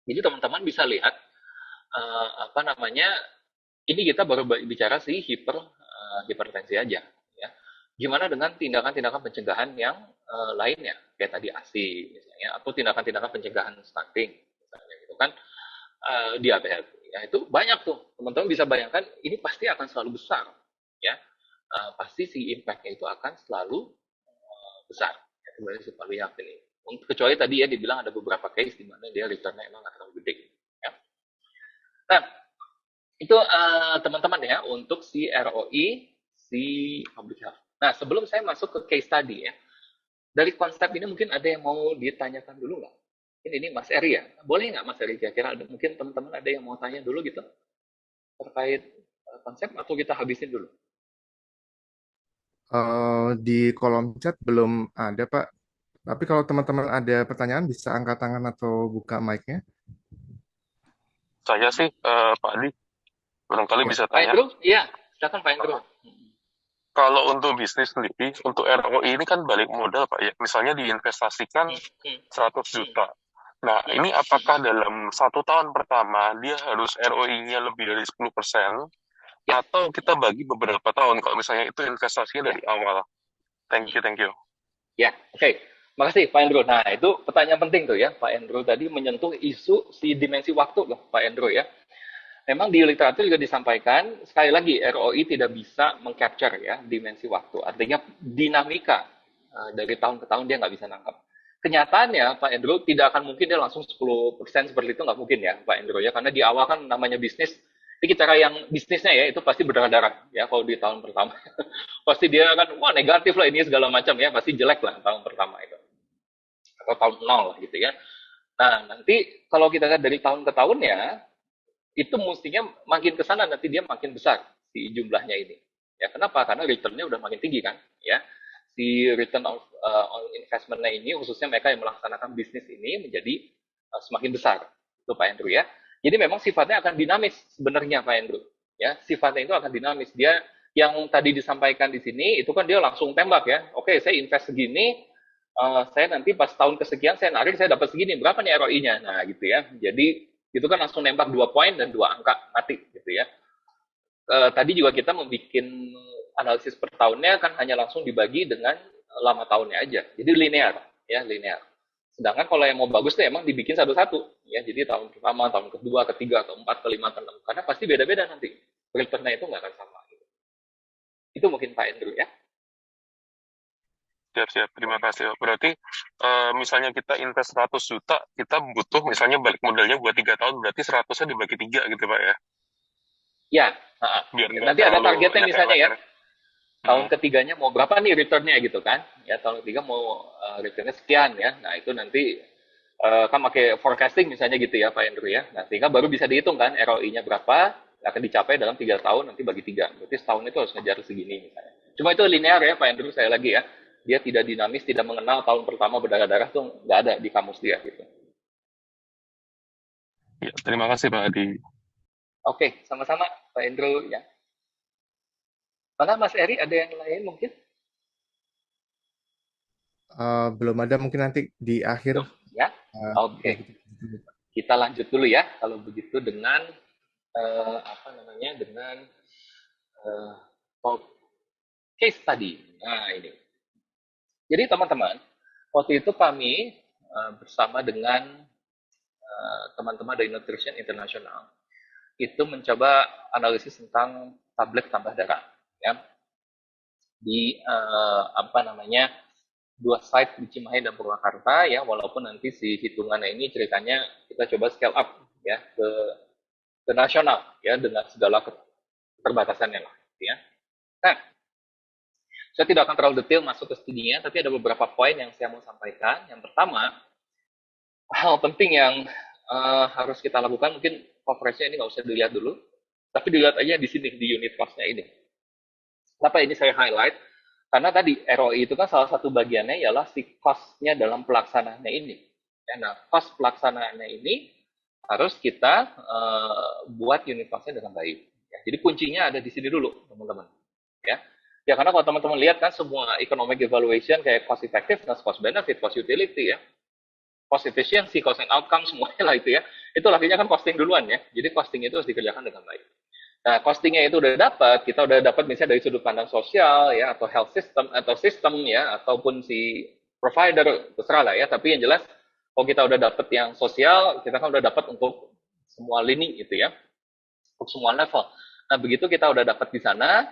Jadi teman-teman bisa lihat apa namanya, ini kita baru bicara sih hipertensi aja. Ya. Gimana dengan tindakan-tindakan pencegahan yang lainnya, kayak tadi ASI misalnya, atau tindakan-tindakan pencegahan stunting misalnya gitu kan. dia ya itu banyak tuh teman-teman bisa bayangkan ini pasti akan selalu besar ya. Pasti si impact-nya itu akan selalu besar ya, sebenarnya si lihat ini kecuali tadi ya dibilang ada beberapa case di mana dia returnnya emang nggak terlalu gede ya. Nah itu teman-teman ya untuk si ROI si public health. Nah sebelum saya masuk ke case tadi ya, dari konsep ini mungkin ada yang mau ditanyakan dulu nggak? Ini Mas Eri ya, boleh nggak Mas Eri kira-kira ada mungkin teman-teman ada yang mau tanya dulu gitu terkait konsep atau kita habisin dulu? Di kolom chat belum ada, Pak. Tapi kalau teman-teman ada pertanyaan bisa angkat tangan atau buka mic-nya. Saya sih, Pak Adi, barangkali Ya. bisa Pak tanya. Andrew, iya, silakan Pak Andrew. Kalau untuk bisnis sendiri, untuk ROI ini kan balik modal, Pak ya. Misalnya diinvestasikan Hmm, hmm, 100 hmm, juta. Nah, hmm, ini apakah dalam 1 tahun pertama dia harus ROI-nya lebih dari 10%, ya, atau kita bagi beberapa tahun kalau misalnya itu investasinya ya, dari awal? Thank you, thank you. ya. Oke, makasih Pak Andrew. Nah itu pertanyaan penting tuh ya, Pak Andrew tadi menyentuh isu si dimensi waktu loh, Pak Andrew ya. Memang di literatur juga disampaikan, sekali lagi ROI tidak bisa mengcapture ya dimensi waktu. Artinya dinamika dari tahun ke tahun dia nggak bisa nangkap. Kenyataannya Pak Andrew tidak akan mungkin dia langsung 10% seperti itu nggak mungkin ya Pak Andrew ya. Karena di awal kan namanya bisnis, ini cara yang bisnisnya ya itu pasti berdarah-darah ya kalau di tahun pertama. Pasti dia kan, wah negatif lah ini segala macam ya, pasti jelek lah tahun pertama itu. Atau tahun nol lah gitu ya. Nah nanti kalau kita lihat dari tahun ke tahunnya, itu mestinya makin ke sana nanti dia makin besar si jumlahnya ini. Ya kenapa? Karena returnnya udah makin tinggi kan, ya. Si return on investment-nya ini khususnya mereka yang melaksanakan bisnis ini menjadi semakin besar. Itu Pak Andrew ya. Jadi memang sifatnya akan dinamis sebenarnya Pak Andrew. Ya, sifatnya itu akan dinamis. Dia yang tadi disampaikan di sini itu kan dia langsung tembak ya. Oke, saya invest segini, saya nanti pas tahun kesekian saya narik saya dapat segini. Berapa nih ROI-nya? Nah, gitu ya. Jadi itu kan langsung nembak 2 poin dan 2 angka mati gitu ya. Tadi juga kita membuat analisis per tahunnya kan hanya langsung dibagi dengan lama tahunnya aja. Jadi linear ya, linear. Sedangkan kalau yang mau bagus tuh emang dibikin satu-satu ya. Jadi tahun pertama, tahun kedua, ketiga, keempat, kelima, keenam. Karena pasti beda-beda nanti. Returnnya itu nggak akan sama. Gitu. Itu mungkin Pak Andrew ya. Siap-siap, terima kasih. Berarti misalnya kita invest 100 juta, kita butuh misalnya balik modalnya buat 3 tahun, berarti 100-nya dibagi 3 gitu Pak ya? Ya, Biar nggak nanti ada terlalu targetnya misalnya ya. nyepelekan. Tahun ketiganya mau berapa nih returnnya gitu kan? Ya tahun ketiga mau returnnya sekian ya. Nah itu nanti kan pakai forecasting misalnya gitu ya Pak Andrew ya. Nah sehingga baru bisa dihitung kan ROI-nya berapa akan dicapai dalam 3 tahun nanti bagi 3. Berarti setahun itu harus ngejar segini misalnya. Cuma itu linear ya Pak Andrew saya lagi ya. Dia tidak dinamis, tidak mengenal tahun pertama berdarah-darah tuh nggak ada di kamus dia gitu. Ya, terima kasih Pak Adi. Oke, sama-sama Pak Andrew ya. Mana Mas Eri ada yang lain mungkin? Belum ada, mungkin nanti di akhir. Belum ya? Ya, Oke, kita lanjut dulu ya. Kalau begitu dengan apa namanya dengan uh, case tadi. Nah ini. Jadi teman-teman, waktu itu kami bersama dengan teman-teman dari Nutrition International itu mencoba analisis tentang tablet tambah darah, ya di apa namanya dua site di Cimahi dan Purwakarta ya, walaupun nanti si hitungannya ini ceritanya kita coba scale up ya ke nasional ya dengan segala keterbatasannya lah, ya. Nah, saya tidak akan terlalu detail masuk ke studinya, tapi ada beberapa poin yang saya mau sampaikan. Yang pertama, hal penting yang harus kita lakukan, mungkin coverage-nya ini nggak usah dilihat dulu, tapi dilihat aja di sini, di unit cost-nya ini. Kenapa ini saya highlight? Karena tadi ROI itu kan salah satu bagiannya ialah si cost-nya dalam pelaksanaannya ini. Ya, nah, cost pelaksanaannya ini harus kita buat unit cost-nya dengan baik. Ya, jadi kuncinya ada di sini dulu, teman-teman. Ya, ya karena kalau teman-teman lihat kan semua economic evaluation kayak cost effectiveness, cost benefit, cost utility ya, cost efficiency, cost and outcome semuanya lah itu ya. Itu akhirnya kan costing duluan ya. Jadi costing itu harus dikerjakan dengan baik. Nah, costingnya itu udah dapat, kita udah dapat misalnya dari sudut pandang sosial ya, atau health system atau sistem ya, ataupun si provider terserah lah ya. Tapi yang jelas, kalau kita udah dapat yang sosial, kita kan udah dapat untuk semua lini gitu ya, untuk semua level. Nah, begitu kita udah dapat di sana,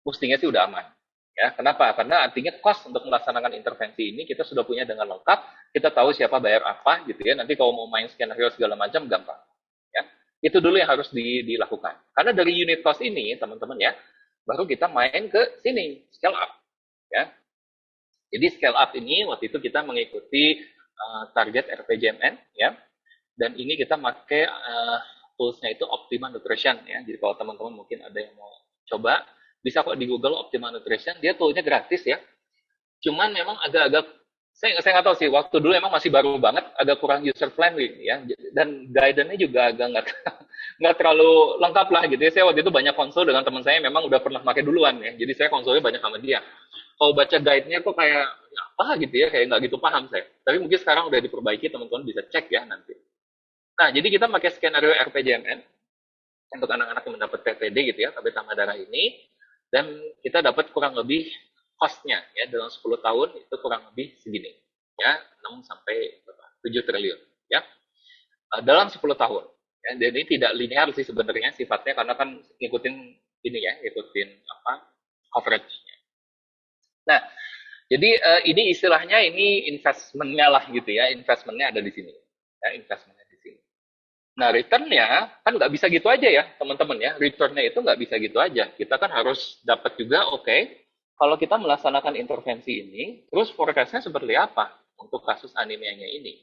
mestinya sih udah aman. Ya, kenapa? Karena artinya cost untuk melaksanakan intervensi ini kita sudah punya dengan lengkap, kita tahu siapa bayar apa gitu ya. Nanti kalau mau main skenario segala macam gampang. Ya. Itu dulu yang harus dilakukan. Karena dari unit cost ini, teman-teman ya, baru kita main ke sini, scale up. Ya. Jadi scale up ini waktu itu kita mengikuti target RPJMN ya. Dan ini kita pakai toolsnya itu Optima Nutrition ya. Jadi kalau teman-teman mungkin ada yang mau coba, bisa kok di Google Optima Nutrition. Dia toolnya gratis ya. Cuman memang agak-agak saya nggak tahu sih. Waktu dulu emang masih baru banget, agak kurang user friendly ya. Dan guidance-nya juga agak nggak terlalu lengkap lah gitu ya. Saya waktu itu banyak konsul dengan teman saya memang udah pernah pakai duluan ya. Jadi saya konsulnya banyak sama dia. Kalau baca guide-nya kok kayak apa gitu ya, kayak nggak gitu paham saya. Tapi mungkin sekarang udah diperbaiki, teman-teman bisa cek ya nanti. Nah, jadi kita pakai skenario RPJMN untuk anak-anak yang mendapat PPD gitu ya, tablet tambah darah ini, dan kita dapat kurang lebih cost-nya ya dalam 10 tahun itu kurang lebih segini ya, 6 sampai 7 triliun ya. Dalam 10 tahun. Ya, dan ini tidak linear sih sebenarnya sifatnya karena kan ngikutin ini ya, ngikutin apa? Coverage-nya. Nah, jadi ini istilahnya ini investment-nya lah gitu ya, investment-nya ada di sini. Ya, investment-nya di sini. Nah, return-nya kan nggak bisa gitu aja ya, teman-teman ya. Return-nya itu nggak bisa gitu aja. Kita kan harus dapat juga, oke, kalau kita melaksanakan intervensi ini, terus forecast-nya seperti apa untuk kasus anemianya ini.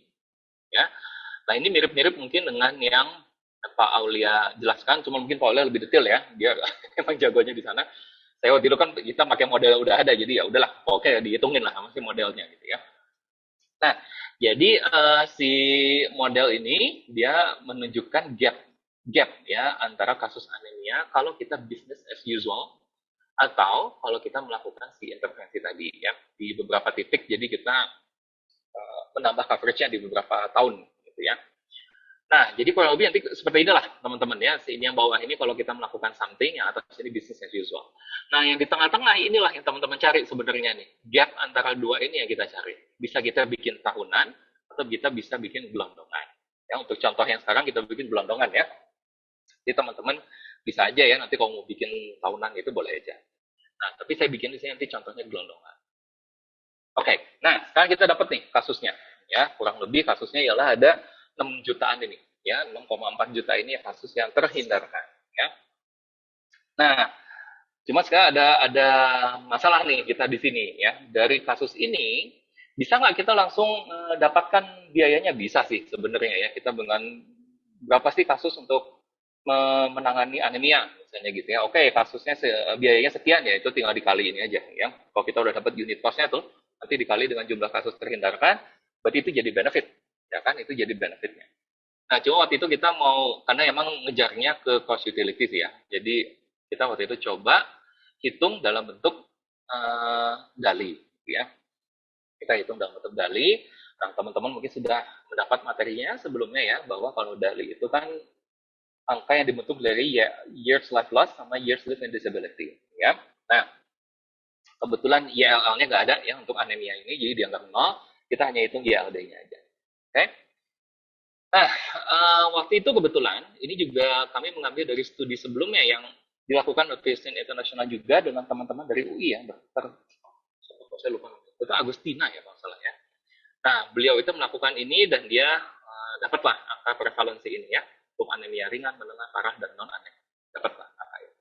Ya. Nah, ini mirip-mirip mungkin dengan yang Pak Aulia jelaskan, cuma mungkin Pak Aulia lebih detail ya. Dia emang jagonya di sana. Saya waktu itu kan kita pakai model udah ada, jadi ya udahlah, oke dihitungin lah masih modelnya gitu ya. Nah, jadi si model ini dia menunjukkan gap ya antara kasus anemia kalau kita business as usual atau kalau kita melakukan si intervensi tadi ya di beberapa titik. Jadi kita menambah coverage-nya di beberapa tahun gitu ya. Nah, jadi kurang lebih nanti seperti inilah teman-teman ya. Ini yang bawah ini kalau kita melakukan something, yang atas ini business as usual. Nah, yang di tengah-tengah inilah yang teman-teman cari sebenarnya nih. Gap antara dua ini yang kita cari. Bisa kita bikin tahunan, atau kita bisa bikin gelondongan. Ya, untuk contoh yang sekarang kita bikin gelondongan ya. Jadi teman-teman bisa aja ya, nanti kalau mau bikin tahunan itu boleh aja. Nah, tapi saya bikin di sini nanti contohnya gelondongan. Oke, nah sekarang kita dapat nih kasusnya. Ya, kurang lebih kasusnya ialah ada 6 jutaan ini ya, 6,4 juta ini kasus yang terhindarkan ya. Nah, cuma sekarang ada masalah nih kita di sini ya. Dari kasus ini bisa nggak kita langsung dapatkan biayanya? Bisa sih sebenarnya ya. Kita dengan berapa sih kasus untuk menangani anemia misalnya gitu ya. Oke, kasusnya biayanya sekian ya, itu tinggal dikali ini aja ya. Kalau kita udah dapat unit cost-nya tuh, nanti dikali dengan jumlah kasus terhindarkan, berarti itu jadi benefit ya kan, itu jadi benefitnya. Nah, cuma waktu itu kita mau, karena emang ngejarnya ke cost utility sih ya, jadi kita waktu itu coba hitung dalam bentuk DALI ya. Kita hitung dalam bentuk DALI. Nah, teman-teman mungkin sudah mendapat materinya sebelumnya ya, bahwa kalau DALI itu kan angka yang dibentuk dari years life loss sama years live and disability ya. Nah, kebetulan YLL-nya nggak ada ya untuk anemia ini, jadi dianggap 0, kita hanya hitung YLD-nya aja. Oke. Nah, waktu itu kebetulan ini juga kami mengambil dari studi sebelumnya yang dilakukan Nutrition International juga dengan teman-teman dari UI ya, dokter saya lupa, itu Agustina ya kalau salah ya. Nah, beliau itu melakukan ini dan dia dapatlah angka prevalensi ini ya untuk anemia ringan, menengah, parah dan non anemia. Dapatlah angka itu.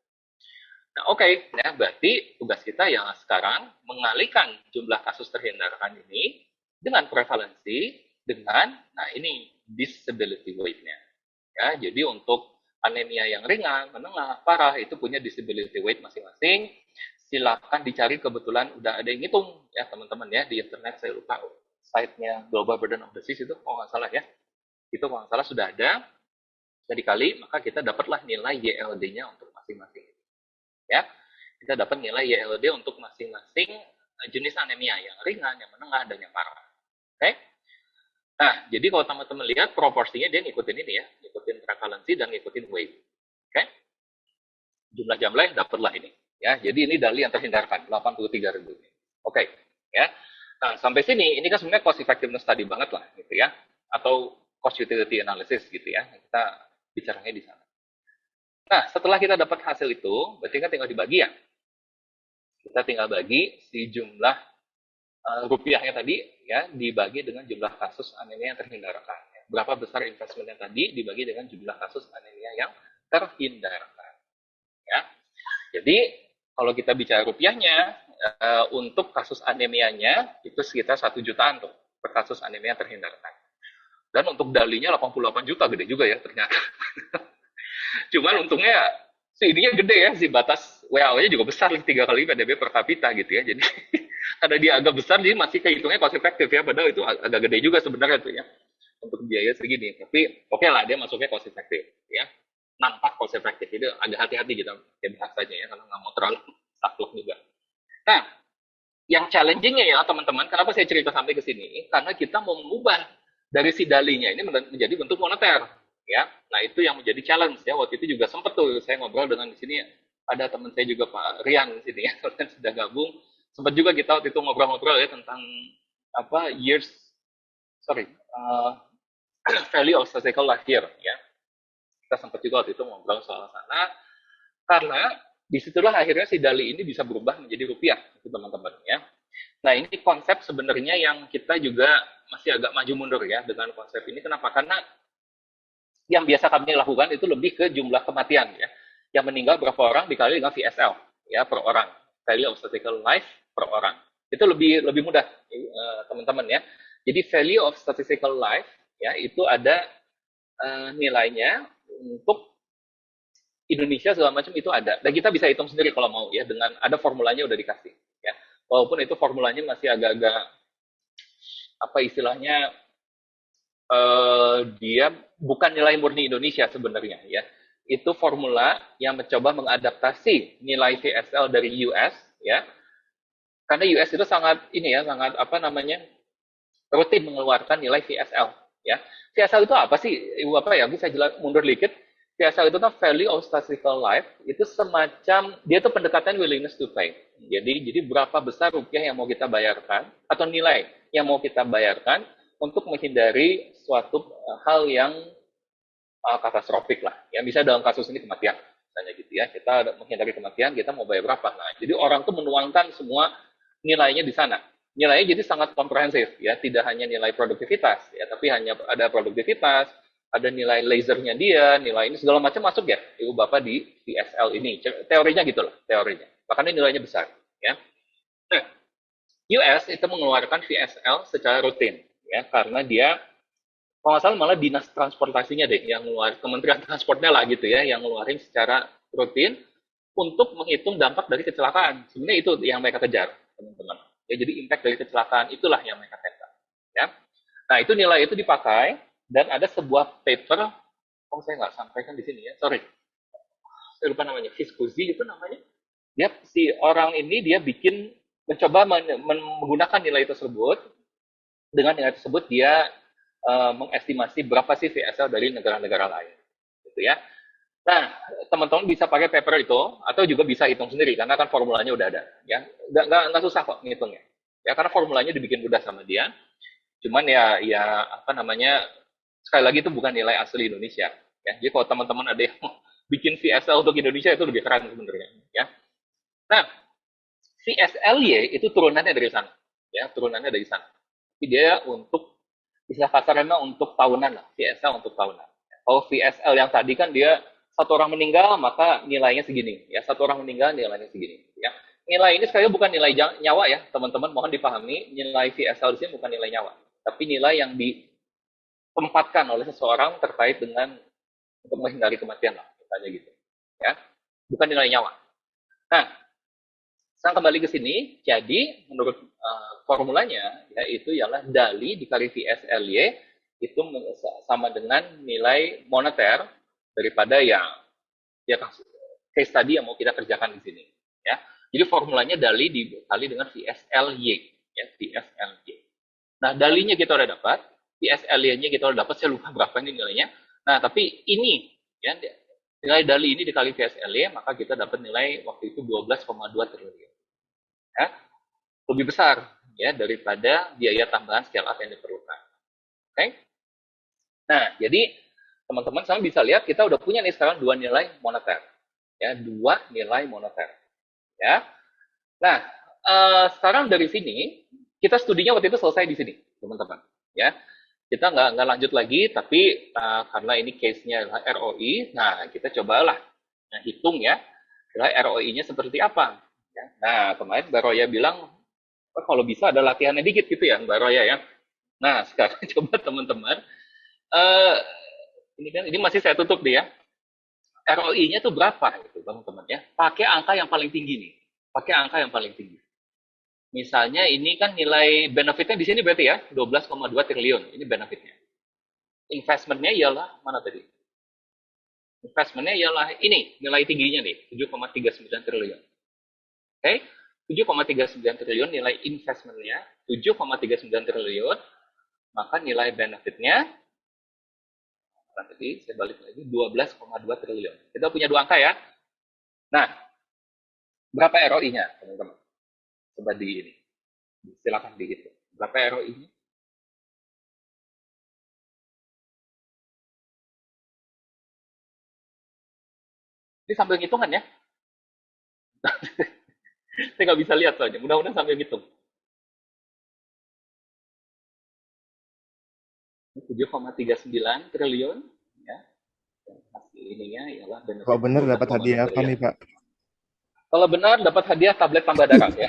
Nah, oke, ya berarti tugas kita yang sekarang mengalihkan jumlah kasus terhindarkan ini dengan prevalensi dengan, nah ini disability weight-nya. Ya, jadi untuk anemia yang ringan, menengah, parah itu punya disability weight masing-masing. Silakan dicari, kebetulan udah ada yang ngitung ya teman-teman ya di internet, saya lupa site-nya Global Burden of Disease itu kalau nggak salah ya. Itu kalau nggak salah sudah ada. Sudah dikali, maka kita dapatlah nilai YLD-nya untuk masing-masing. Ya, kita dapat nilai YLD untuk masing-masing jenis anemia yang ringan, yang menengah, dan yang parah. Oke? Nah, jadi kalau teman-teman lihat proporsinya dia ngikutin ini ya, ngikutin prevalensi dan ngikutin weight. Oke? Jumlah jamlah dapatlah ini. Ya, jadi ini DALI yang terhindarkan 83.000. Oke, ya. Nah, sampai sini ini kan sebenarnya cost effectiveness study banget lah gitu ya, atau cost utility analysis gitu ya. Kita bicaranya di sana. Nah, setelah kita dapat hasil itu, berarti kan tinggal dibagi ya. Kita tinggal bagi si jumlah rupiahnya tadi ya dibagi dengan jumlah kasus anemia yang terhindarkan. Berapa besar investmentnya tadi dibagi dengan jumlah kasus anemia yang terhindarkan. Ya. Jadi kalau kita bicara rupiahnya untuk kasus anemianya itu sekitar 1 jutaan tuh per kasus anemia yang terhindarkan. Dan untuk dalinya 88 juta, gede juga ya ternyata. Cuman untungnya si ininya gede ya, si batas WHO-nya juga besar, 3 kali PDB per kapita gitu ya. Jadi karena dia agak besar, jadi masih kehitungnya cost efektif ya. Padahal itu agak gede juga sebenarnya tuh ya untuk biaya segini. Tapi oke lah, dia masuknya cost efektif ya. Nampak cost efektif, jadi agak hati-hati kita bahasanya ya, karena nggak mau terlalu saklek juga. Nah, yang challenging-nya ya teman-teman, kenapa saya cerita sampai ke sini? Karena kita mau mengubah dari si dalinya ini menjadi bentuk moneter ya. Nah, itu yang menjadi challenge ya. Waktu itu juga sempat tuh saya ngobrol dengan di sini ada teman saya juga Pak Rian di sini ya, kalian sudah gabung. Sempat juga kita waktu itu ngobrol-ngobrol ya tentang apa value of statistical life year ya. Kita sempat juga waktu itu ngobrol soal sana karena disitulah akhirnya si dali ini bisa berubah menjadi rupiah teman-teman ya. Nah, ini konsep sebenarnya yang kita juga masih agak maju mundur ya dengan konsep ini. Kenapa? Karena yang biasa kami lakukan itu lebih ke jumlah kematian ya. Yang meninggal berapa orang dikali dengan VSL ya per orang. Value of statistical life per orang. Itu lebih mudah teman-teman ya. Jadi value of statistical life ya itu ada nilainya untuk Indonesia segala macam itu ada. Dan kita bisa hitung sendiri kalau mau ya dengan ada formulanya udah dikasih ya. Walaupun itu formulanya masih agak-agak apa istilahnya dia bukan nilai murni Indonesia sebenarnya ya. Itu formula yang mencoba mengadaptasi nilai VSL dari US ya. Karena US itu sangat ini ya, sangat apa namanya? Rutin mengeluarkan nilai VSL ya. VSL itu apa sih? Ibu Bapak ya, bisa jelas mundur dikit. VSL itu kan value of statistical life, itu semacam dia tuh pendekatan willingness to pay. Jadi berapa besar rupiah yang mau kita bayarkan atau nilai yang mau kita bayarkan untuk menghindari suatu hal yang katastrofik lah. Ya bisa dalam kasus ini kematian, misalnya gitu ya. Kita menghindari kematian, kita mau bayar berapa? Nah, jadi orang tuh menuangkan semua nilainya di sana. Nilainya jadi sangat komprehensif ya, tidak hanya nilai produktivitas ya, tapi hanya ada produktivitas, ada nilai lasernya dia, nilai ini segala macam masuk ya, Ibu Bapak di VSL ini. Teorinya gitulah, teorinya. Makanya nilainya besar ya. Nah, US itu mengeluarkan VSL secara rutin ya, karena dia kalau nggak salah malah dinas transportasinya deh yang ngeluarin, Kementerian Transportnya lah gitu ya, yang ngeluarin secara rutin untuk menghitung dampak dari kecelakaan. Sebenarnya itu yang mereka kejar, teman-teman. Ya, jadi impact dari kecelakaan itulah yang mereka kejar. Ya. Nah, itu nilai itu dipakai dan ada sebuah paper, saya nggak sampaikan di sini ya, sorry. Saya lupa namanya, Viscusi itu namanya. Dia si orang ini dia mencoba menggunakan nilai tersebut. Dengan nilai tersebut dia mengestimasi berapa sih VSL dari negara-negara lain. Gitu ya. Nah, teman-teman bisa pakai paper itu atau juga bisa hitung sendiri karena kan formulanya udah ada, ya. Nggak susah kok ngitungnya. Ya karena formulanya dibikin mudah sama dia. Cuman ya apa namanya sekali lagi itu bukan nilai asli Indonesia. Ya, jadi kalau teman-teman ada yang bikin VSL untuk Indonesia itu lebih keren sebenarnya. Ya. Nah, VSLY itu turunannya dari sana. Ya, turunannya dari sana. Jadi dia untuk bisa kasarnya untuk tahunan lah, VSL untuk tahunan. Kalau VSL yang tadi kan dia satu orang meninggal maka nilainya segini ya, satu orang meninggal nilainya segini ya. Nilai ini sekali bukan nilai nyawa ya teman-teman, mohon dipahami nilai VSL di sini bukan nilai nyawa tapi nilai yang ditempatkan oleh seseorang terkait dengan untuk menghindari kematian lah misalnya gitu ya, bukan nilai nyawa. Nah, saya kembali ke sini, jadi menurut formulanya yaitu ialah dali dikali VSLY itu sama dengan nilai moneter daripada yang ya case tadi yang mau kita kerjakan di sini ya. Jadi formulanya dali dikali dengan VSLY ya, VSLY. Nah, dalinya kita udah dapat, VSLY-nya kita udah dapat, saya lupa berapa ini nilainya. Nah, tapi ini ya nilai dali ini dikali VSLY maka kita dapat nilai waktu itu 12,2 triliun. Ya. Lebih besar ya daripada biaya tambahan scale up yang diperlukan. Oke. Nah, jadi teman-teman sama bisa lihat kita udah punya nih sekarang dua nilai moneter. Ya, dua nilai moneter. Ya. Nah, sekarang dari sini kita studinya waktu itu selesai di sini, teman-teman. Ya, kita nggak lanjut lagi, tapi karena ini case-nya adalah ROI, nah kita cobalah hitung ya, ROI-nya seperti apa. Ya. Nah, kemarin Mbak Roya bilang, oh, kalau bisa ada latihannya dikit gitu ya, Mbak Roya ya. Nah, sekarang coba teman-teman, eh ini kan ini masih saya tutup nih ya. ROI-nya tuh berapa gitu, teman-teman ya. Pakai angka yang paling tinggi nih. Pakai angka yang paling tinggi. Misalnya ini kan nilai benefitnya di sini berarti ya 12,2 triliun. Ini benefitnya. Investmentnya ialah mana tadi? Investmentnya ialah ini nilai tingginya nih 7,39 triliun. Oke, 7,39 triliun nilai investmentnya 7,39 triliun. Maka nilai benefitnya tadi saya balik lagi 12,2 triliun. Kita punya dua angka ya. Nah, berapa ROI-nya teman-teman? Coba di ini. Silakan dihitung. Berapa ROI-nya? Ini sambil ngitungan ya. Saya nggak bisa lihat soalnya. Mudah-mudahan sambil ngitung. 7,39 triliun. Ya. Dan hasil ininya ialah Kalau benefitnya benar dapat 12,2 hadiah apa triliun. nih, Pak? Kalau benar dapat hadiah tablet tambah darah ya.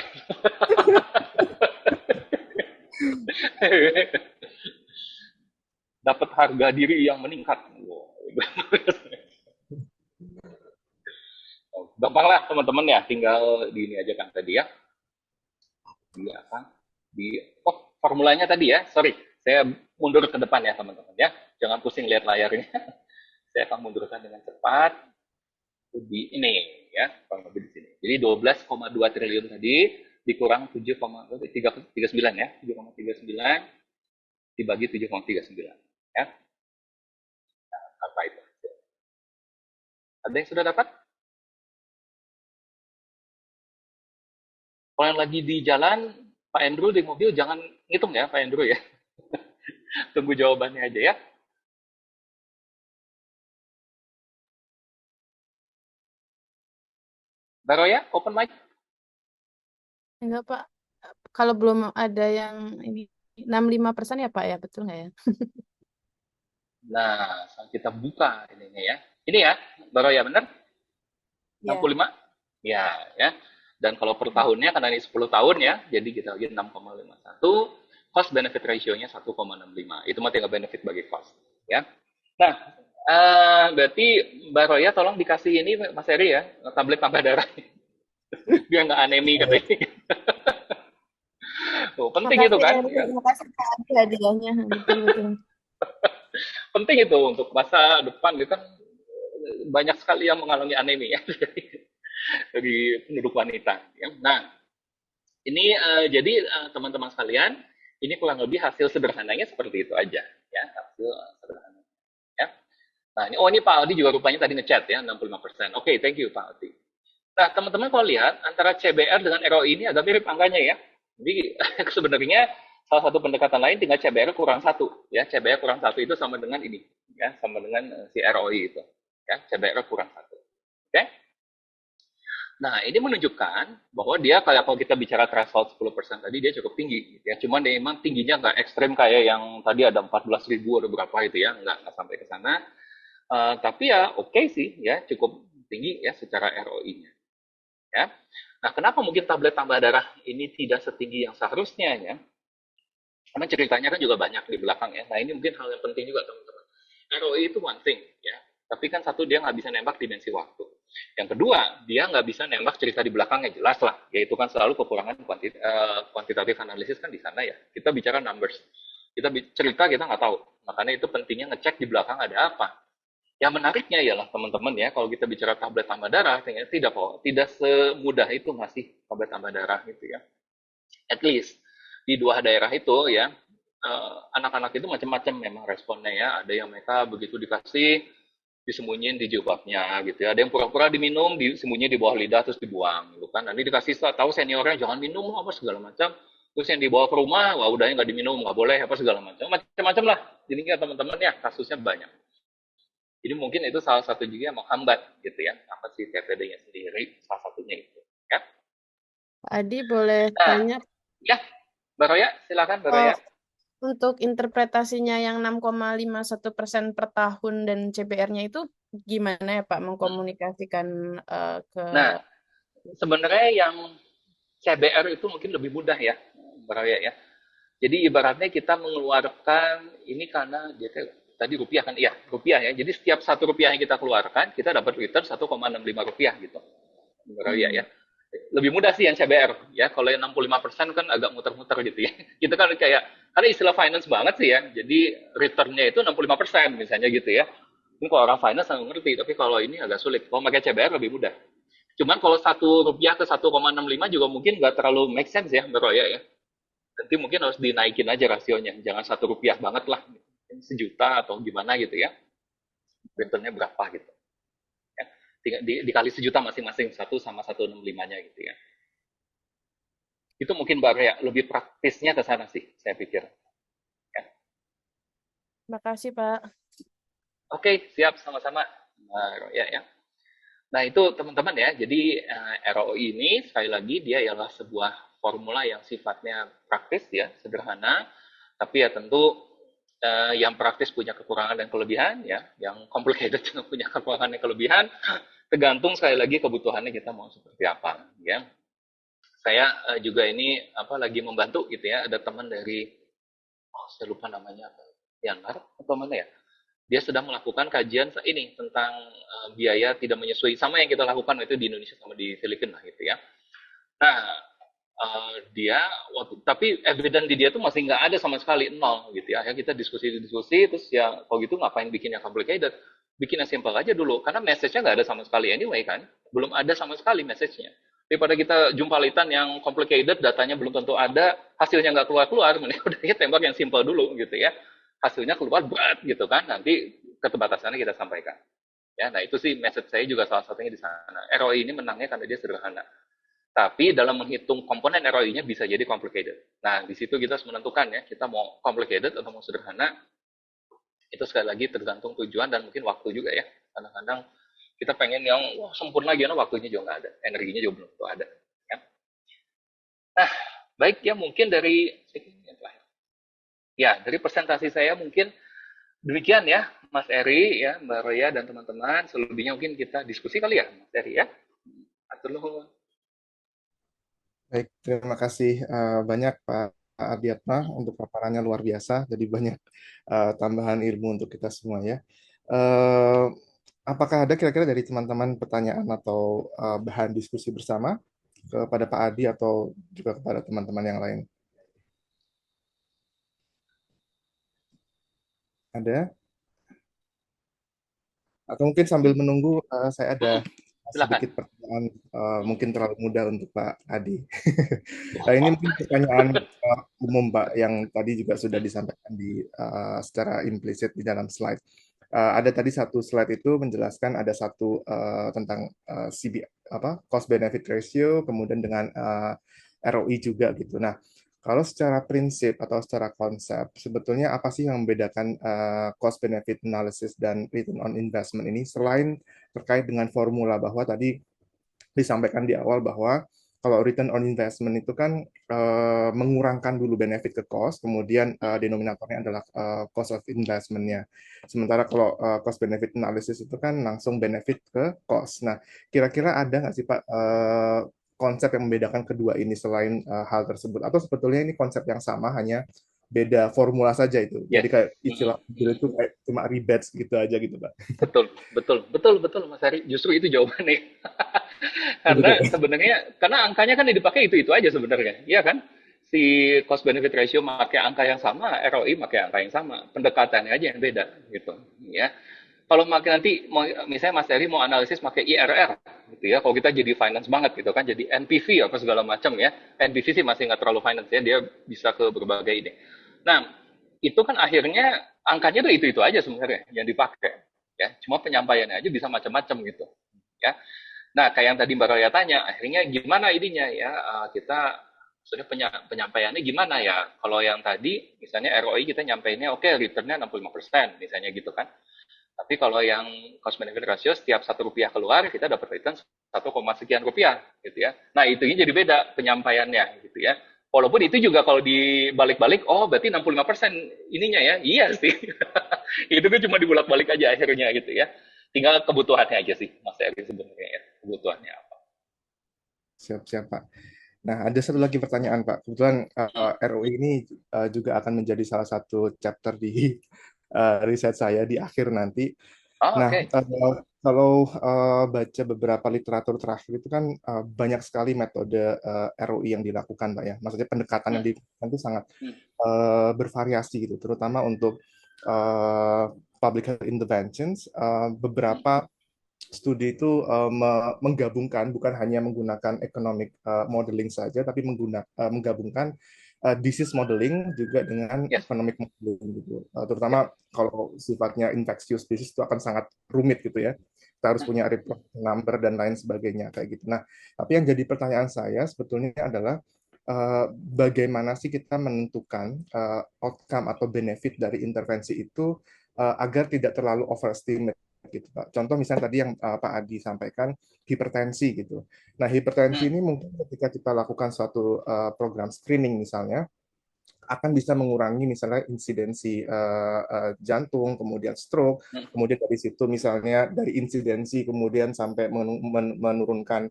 Dapat harga diri yang meningkat. Wow. Gampang lah teman-teman ya, tinggal di ini aja kan tadi ya. Di apa? Di formulanya tadi ya. Sorry, saya mundur ke depan ya teman-teman ya. Jangan pusing lihat layarnya. Saya akan mundurkan dengan cepat di ini ya, kurang lebih di sini. Jadi 12,2 triliun tadi dikurang 7,39 ya, 7,39 dibagi 7,39 ya. Nah, apa itu? Ada yang sudah dapat? Kalau yang lagi di jalan, Pak Andrew di mobil jangan ngitung ya, Pak Andrew ya. Tunggu jawabannya aja ya. Baro ya, open mic. Enggak, Pak. Kalau belum ada yang ini 65% ya, Pak ya, betul nggak ya? Nah, kita buka ininya ya. Ini ya, Baro ya benar? Ya. 65? Ya, ya. Dan kalau per tahunnya karena ini 10 tahun ya, jadi kita lagi 6,51. Cost benefit ratio-nya 1,65. Itu mah tinggal benefit bagi cost, ya. Nah, berarti Mbak Roya tolong dikasih ini Mas Eri ya, tablet tambah darah. Biar nggak anemi katanya. Tuh, penting itu kan. Ya. Terima kasih Pak Adi hadiahnya. Betul-betul. Penting itu untuk masa depan itu kan banyak sekali yang mengalami anemi ya dari penduduk wanita. Ya. Nah, ini jadi teman-teman sekalian, ini kurang lebih hasil sederhananya seperti itu aja ya, hasil sederhana ya. Nah, ini Pak Aldi juga rupanya tadi ngechat ya 65%. Oke, thank you Pak Aldi. Nah, teman-teman kalau lihat antara CBR dengan ROI ini agak mirip angkanya ya. Jadi sebenarnya salah satu pendekatan lain tinggal CBR kurang satu ya. CBR kurang satu itu sama dengan ini ya, sama dengan si ROI itu ya. CBR kurang satu. Oke? Nah, ini menunjukkan bahwa dia kalau kita bicara threshold 10% tadi dia cukup tinggi gitu ya. Cuman dia memang tingginya nggak ekstrem kayak yang tadi ada 14.000 ada berapa itu ya, nggak sampai ke sana. Tapi ya oke sih ya, cukup tinggi ya secara ROI-nya. Ya. Nah, kenapa mungkin tablet tambah darah ini tidak setinggi yang seharusnya ya? Karena ceritanya kan juga banyak di belakang ya. Nah, ini mungkin hal yang penting juga teman-teman. ROI itu one thing ya. Tapi kan satu dia nggak bisa nembak dimensi waktu. Yang kedua, dia nggak bisa nembak cerita di belakangnya, jelas lah. Yaitu kan selalu kekurangan kuantitatif analisis kan di sana ya. Kita bicara numbers. Kita cerita kita nggak tahu. Makanya itu pentingnya ngecek di belakang ada apa. Yang menariknya ialah teman-teman ya, kalau kita bicara tablet tambah darah, tidak semudah itu ngasih tablet tambah darah gitu ya. At least di dua daerah itu ya, anak-anak itu macam-macam memang responnya ya. Ada yang mereka begitu dikasih disembunyiin di jilbabnya gitu ya. Ada yang pura-pura diminum, disembunyiin di bawah lidah terus dibuang gitu kan. Nanti dikasih tahu seniornya jangan minum apa segala macam. Terus yang dibawa ke rumah, wah udahnya nggak diminum, nggak boleh apa segala macam. Macam-macam lah. Jadi teman-teman ya kasusnya banyak. Jadi mungkin itu salah satu juga yang menghambat gitu ya, menghambat si TPD-nya sendiri, salah satunya itu. Ya. Pak Adi boleh Nah, tanya ya, Mbak Roya, silakan Mbak eh, Roya. untuk interpretasinya yang 6,51% per tahun dan CBR-nya itu gimana ya Pak mengkomunikasikan ke Nah, sebenarnya yang CBR itu mungkin lebih mudah ya, Mbak Roya ya. Jadi ibaratnya kita mengeluarkan ini karena dia tadi rupiah kan, iya rupiah ya. Jadi setiap satu rupiah yang kita keluarkan, kita dapat return 1,65 rupiah gitu, Mbak Roya ya. Hmm. Lebih mudah sih yang CBR ya. Kalau yang 65% kan agak muter-muter gitu ya. Kita kan kayak karena istilah finance banget sih ya. Jadi returnnya itu 65% misalnya gitu ya. Ini kalau orang finance nggak ngerti, tapi kalau ini agak sulit. Kalau pakai CBR lebih mudah. Cuman kalau 1 rupiah ke 1,65 juga mungkin nggak terlalu make sense ya, Mbak Roya ya. Nanti mungkin harus dinaikin aja rasionya. Jangan 1 rupiah banget lah. Sejuta atau gimana gitu ya. Returnnya berapa gitu. Ya. Dikali sejuta masing-masing. 1 sama 1,65-nya gitu ya. Itu mungkin Mbak Rea, lebih praktisnya ke sana sih, saya pikir. Ya. Makasih Pak. Oke, siap sama-sama Mbak Rea ya. Nah itu teman-teman ya, jadi ROI ini sekali lagi dia ialah sebuah formula yang sifatnya praktis ya, sederhana, tapi ya tentu yang praktis punya kekurangan dan kelebihan ya, yang complicated juga punya kekurangan dan kelebihan, tergantung sekali lagi kebutuhannya kita mau seperti apa ya. Saya juga ini lagi membantu gitu ya, ada teman dari saya lupa namanya apa, Myanmar atau mana ya, dia sedang melakukan kajian ini tentang biaya tidak menyusui sama yang kita lakukan itu di Indonesia sama di Filipina gitu ya. Nah dia tapi evidence di dia tuh masih nggak ada sama sekali, nol gitu ya. Ya kita diskusi terus ya kalau gitu ngapain bikin yang complicated, bikin yang simple aja dulu karena message-nya nggak ada sama sekali anyway kan, belum ada sama sekali message-nya. Daripada kita jumpa litan yang complicated, datanya belum tentu ada, hasilnya nggak keluar-keluar, mending udah kita tembak yang simple dulu gitu ya. Hasilnya keluar berat gitu kan, nanti keterbatasannya kita sampaikan. Ya, nah itu sih message saya juga salah satunya di sana. ROI ini menangnya karena dia sederhana. Tapi dalam menghitung komponen ROI-nya bisa jadi complicated. Nah, di situ kita harus menentukan ya, kita mau complicated atau mau sederhana. Itu sekali lagi tergantung tujuan dan mungkin waktu juga ya. Kadang-kadang kita pengen yang wah, sempurna gimana, waktunya juga nggak ada, energinya juga belum tentu ada. Ya. Nah, baik ya mungkin dari ya dari presentasi saya mungkin demikian ya, Mas Eri ya, Mbak Roya dan teman-teman. Selebihnya mungkin kita diskusi kali ya, Mas Eri ya. Atur nuhun. Baik, terima kasih banyak Pak Adiatma untuk paparannya luar biasa. Jadi banyak tambahan ilmu untuk kita semua ya. Eh, apakah ada kira-kira dari teman-teman pertanyaan atau bahan diskusi bersama kepada Pak Adi atau juga kepada teman-teman yang lain? Ada? Atau mungkin sambil menunggu saya ada Silakan. sedikit pertanyaan mungkin terlalu mudah untuk Pak Adi. Nah, ini mungkin pertanyaan umum Pak yang tadi juga sudah disampaikan secara implisit di dalam slide. Ada tadi satu slide itu menjelaskan ada satu tentang CB cost benefit ratio kemudian dengan ROI juga gitu. Nah, kalau secara prinsip atau secara konsep, sebetulnya apa sih yang membedakan cost benefit analysis dan return on investment ini selain terkait dengan formula bahwa tadi disampaikan di awal bahwa kalau return on investment itu kan mengurangkan dulu benefit ke cost, kemudian denominatornya adalah cost of investment-nya. Sementara kalau cost benefit analysis itu kan langsung benefit ke cost. Nah, kira-kira ada nggak sih Pak konsep yang membedakan kedua ini selain hal tersebut? Atau sebetulnya ini konsep yang sama, hanya beda formula saja itu. Ya. Jadi kayak istilah itu kayak cuma rebates gitu aja gitu Pak. Betul, betul, betul, betul, Mas Ari. Justru itu jawabannya. Karena sebenarnya, karena angkanya kan yang dipakai itu aja sebenarnya, iya kan? Si cost benefit ratio pakai angka yang sama, ROI pakai angka yang sama, pendekatannya aja yang beda, gitu, ya. Kalau makin nanti, misalnya Mas Eri mau analisis pakai IRR, gitu ya. Kalau kita jadi finance banget, gitu kan, jadi NPV apa segala macam ya. NPV sih masih nggak terlalu finance ya, dia bisa ke berbagai ini. Nah, itu kan akhirnya angkanya tuh itu aja sebenarnya yang dipakai, ya. Cuma penyampaiannya aja bisa macam-macam gitu, ya. Nah, kayak yang tadi Mbak Raya tanya, akhirnya gimana ininya ya, kita maksudnya penyampaiannya gimana ya? Kalau yang tadi misalnya ROI kita nyampeinnya oke, returnnya 65% misalnya gitu kan. Tapi kalau yang cost benefit ratio setiap 1 rupiah keluar kita dapat return 1, sekian rupiah gitu ya. Nah itu jadi beda penyampaiannya gitu ya. Walaupun itu juga kalau dibalik-balik, oh berarti 65% ininya ya. Iya sih. Itu kan cuma dibulak-balik aja akhirnya gitu ya. Tinggal kebutuhannya aja sih Mas Eri sebenarnya ya. Kebutuhannya apa. Siap-siap, Pak. Nah, ada satu lagi pertanyaan, Pak. Kebetulan Hmm. ROI ini juga akan menjadi salah satu chapter di riset saya di akhir nanti. Oh, Nah, oke. kalau baca beberapa literatur terakhir itu kan banyak sekali metode ROI yang dilakukan, Pak ya. Maksudnya pendekatan yang Hmm. dilakukan itu sangat Hmm. bervariasi gitu, terutama untuk uh, public health interventions. Hmm. Beberapa studi itu menggabungkan bukan hanya menggunakan economic modeling saja, tapi menggabungkan disease modeling juga dengan Yes. economic modeling gitu. Terutama kalau sifatnya infectious disease itu akan sangat rumit gitu ya. Kita harus Hmm. punya reproduction number dan lain sebagainya kayak gitu. Nah, tapi yang jadi pertanyaan saya sebetulnya adalah bagaimana sih kita menentukan outcome atau benefit dari intervensi itu agar tidak terlalu overestimate gitu Pak. Contoh misalnya tadi yang Pak Adi sampaikan hipertensi gitu. Nah, hipertensi Hmm. ini mungkin ketika kita lakukan suatu program screening misalnya akan bisa mengurangi misalnya insidensi jantung, kemudian stroke, Hmm. kemudian dari situ misalnya dari insidensi kemudian sampai menurunkan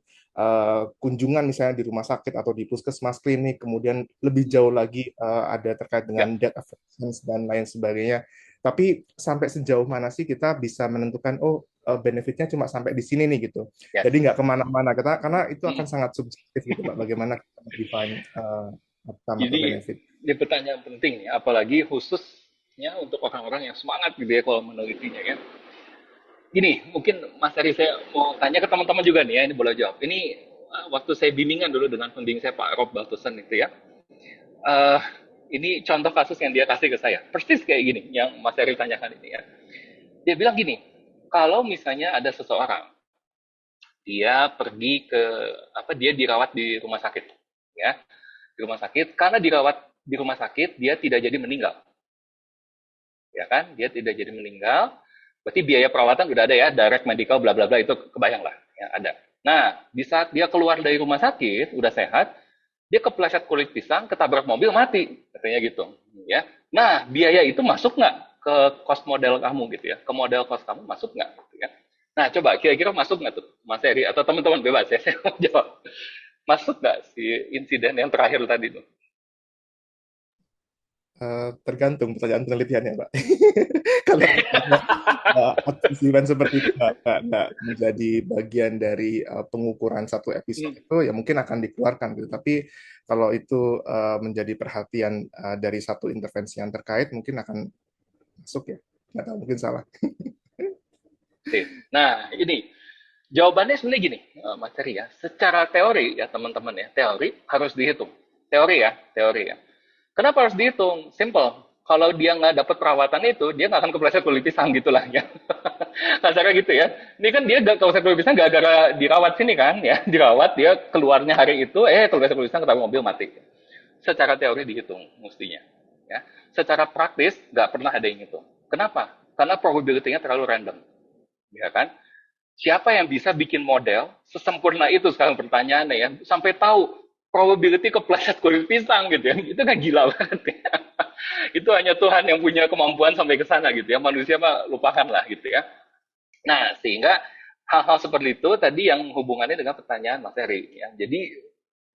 kunjungan misalnya di rumah sakit atau di puskesmas klinik, kemudian lebih jauh lagi ada terkait Ya. dengan death affections dan lain sebagainya. Tapi sampai sejauh mana sih kita bisa menentukan oh benefitnya cuma sampai di sini nih gitu. Yes. Jadi nggak kemana-mana karena itu akan Hmm. sangat subjektif gitu Pak. Bagaimana kita define outcome atau Jadi benefit. ini pertanyaan penting ya, apalagi khususnya untuk orang-orang yang semangat gitu ya kalau menelitinya ya. Gini, mungkin Mas Ari saya mau tanya ke teman-teman juga nih ya, ini boleh jawab. Ini waktu saya bimbingan dulu dengan pembimbing saya Pak Rob Baltusen itu ya. eh ini contoh kasus yang dia kasih ke saya. Persis kayak gini yang Mas Ari tanyakan ini ya. Dia bilang gini, kalau misalnya ada seseorang dia pergi ke dia dirawat di rumah sakit ya. Di rumah sakit karena dirawat di rumah sakit dia tidak jadi meninggal. Ya kan? Dia tidak jadi meninggal. Berarti biaya perawatan udah ada ya, direct medical bla bla bla itu kebayang lah ya ada. Nah, di saat dia keluar dari rumah sakit udah sehat, dia kepleset kulit pisang, ketabrak mobil mati, katanya gitu ya. Nah, biaya itu masuk nggak ke cost model kamu gitu ya, ke model cost kamu masuk nggak gitu ya. Nah, coba kira-kira masuk nggak tuh Mas Eri atau teman-teman bebas ya, saya mau jawab. Masuk nggak si insiden yang terakhir tadi tuh? Tergantung pertanyaan penelitiannya, Pak. Kalau misalnya event seperti itu nggak menjadi bagian dari pengukuran satu episode Hmm. itu, ya mungkin akan dikeluarkan gitu. Tapi kalau itu menjadi perhatian dari satu intervensi yang terkait, mungkin akan masuk ya. Nggak tahu, mungkin salah. Nah, ini jawabannya sebenarnya gini, Mas Ferry ya. Secara teori ya teman-teman ya, teori harus dihitung. Teori ya, teori ya. Kenapa harus dihitung? Simple. Kalau dia nggak dapat perawatan itu, dia nggak akan kepleset kulit pisang gitulah ya. Kasarnya gitu ya. Ini kan dia nggak kepleset kulit pisang gara-gara dirawat sini kan ya. Dirawat dia keluarnya hari itu, kepleset kulit pisang ketabrak mobil mati. Secara teori dihitung mestinya. Ya. Secara praktis nggak pernah ada yang hitung. Kenapa? Karena probability-nya terlalu random. Ya kan? Siapa yang bisa bikin model sesempurna itu sekarang pertanyaannya ya sampai tahu probability kepleset kulit pisang gitu ya itu kan gila banget ya. Itu hanya Tuhan yang punya kemampuan sampai ke sana gitu ya, manusia mah lupakan lah gitu ya. Nah sehingga hal-hal seperti itu tadi yang hubungannya dengan pertanyaan Mas Heri ya. Jadi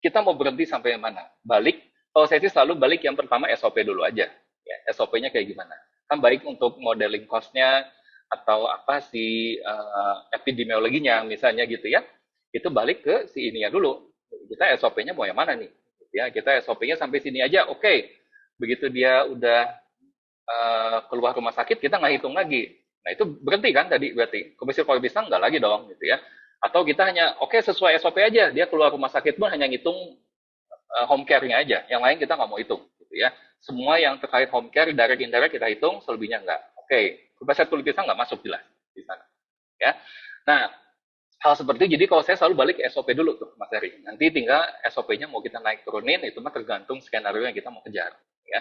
kita mau berhenti sampai mana, balik kalau saya sih selalu balik yang pertama SOP dulu aja ya. SOP-nya kayak gimana kan, baik untuk modeling cost-nya atau apa si epidemiologinya misalnya gitu ya, itu balik ke si ininya dulu, kita SOP-nya mau yang mana nih ya. Kita SOP-nya sampai sini aja, oke. Begitu dia udah keluar rumah sakit kita nggak hitung lagi. Nah itu berhenti kan tadi, berarti komisi kalau bisa nggak lagi dong gitu ya. Atau kita hanya sesuai SOP aja, dia keluar rumah sakit pun hanya ngitung home care-nya aja, yang lain kita nggak mau hitung gitu ya. Semua yang terkait home care direct indirect kita hitung, selebihnya nggak. Oke, kebebasan kulit pisang nggak masuk jelas di sana ya. Nah hal seperti itu, jadi kalau saya selalu balik ke SOP dulu tuh Mas Heri, nanti tinggal SOP-nya mau kita naik turunin itu mah tergantung skenario yang kita mau kejar ya.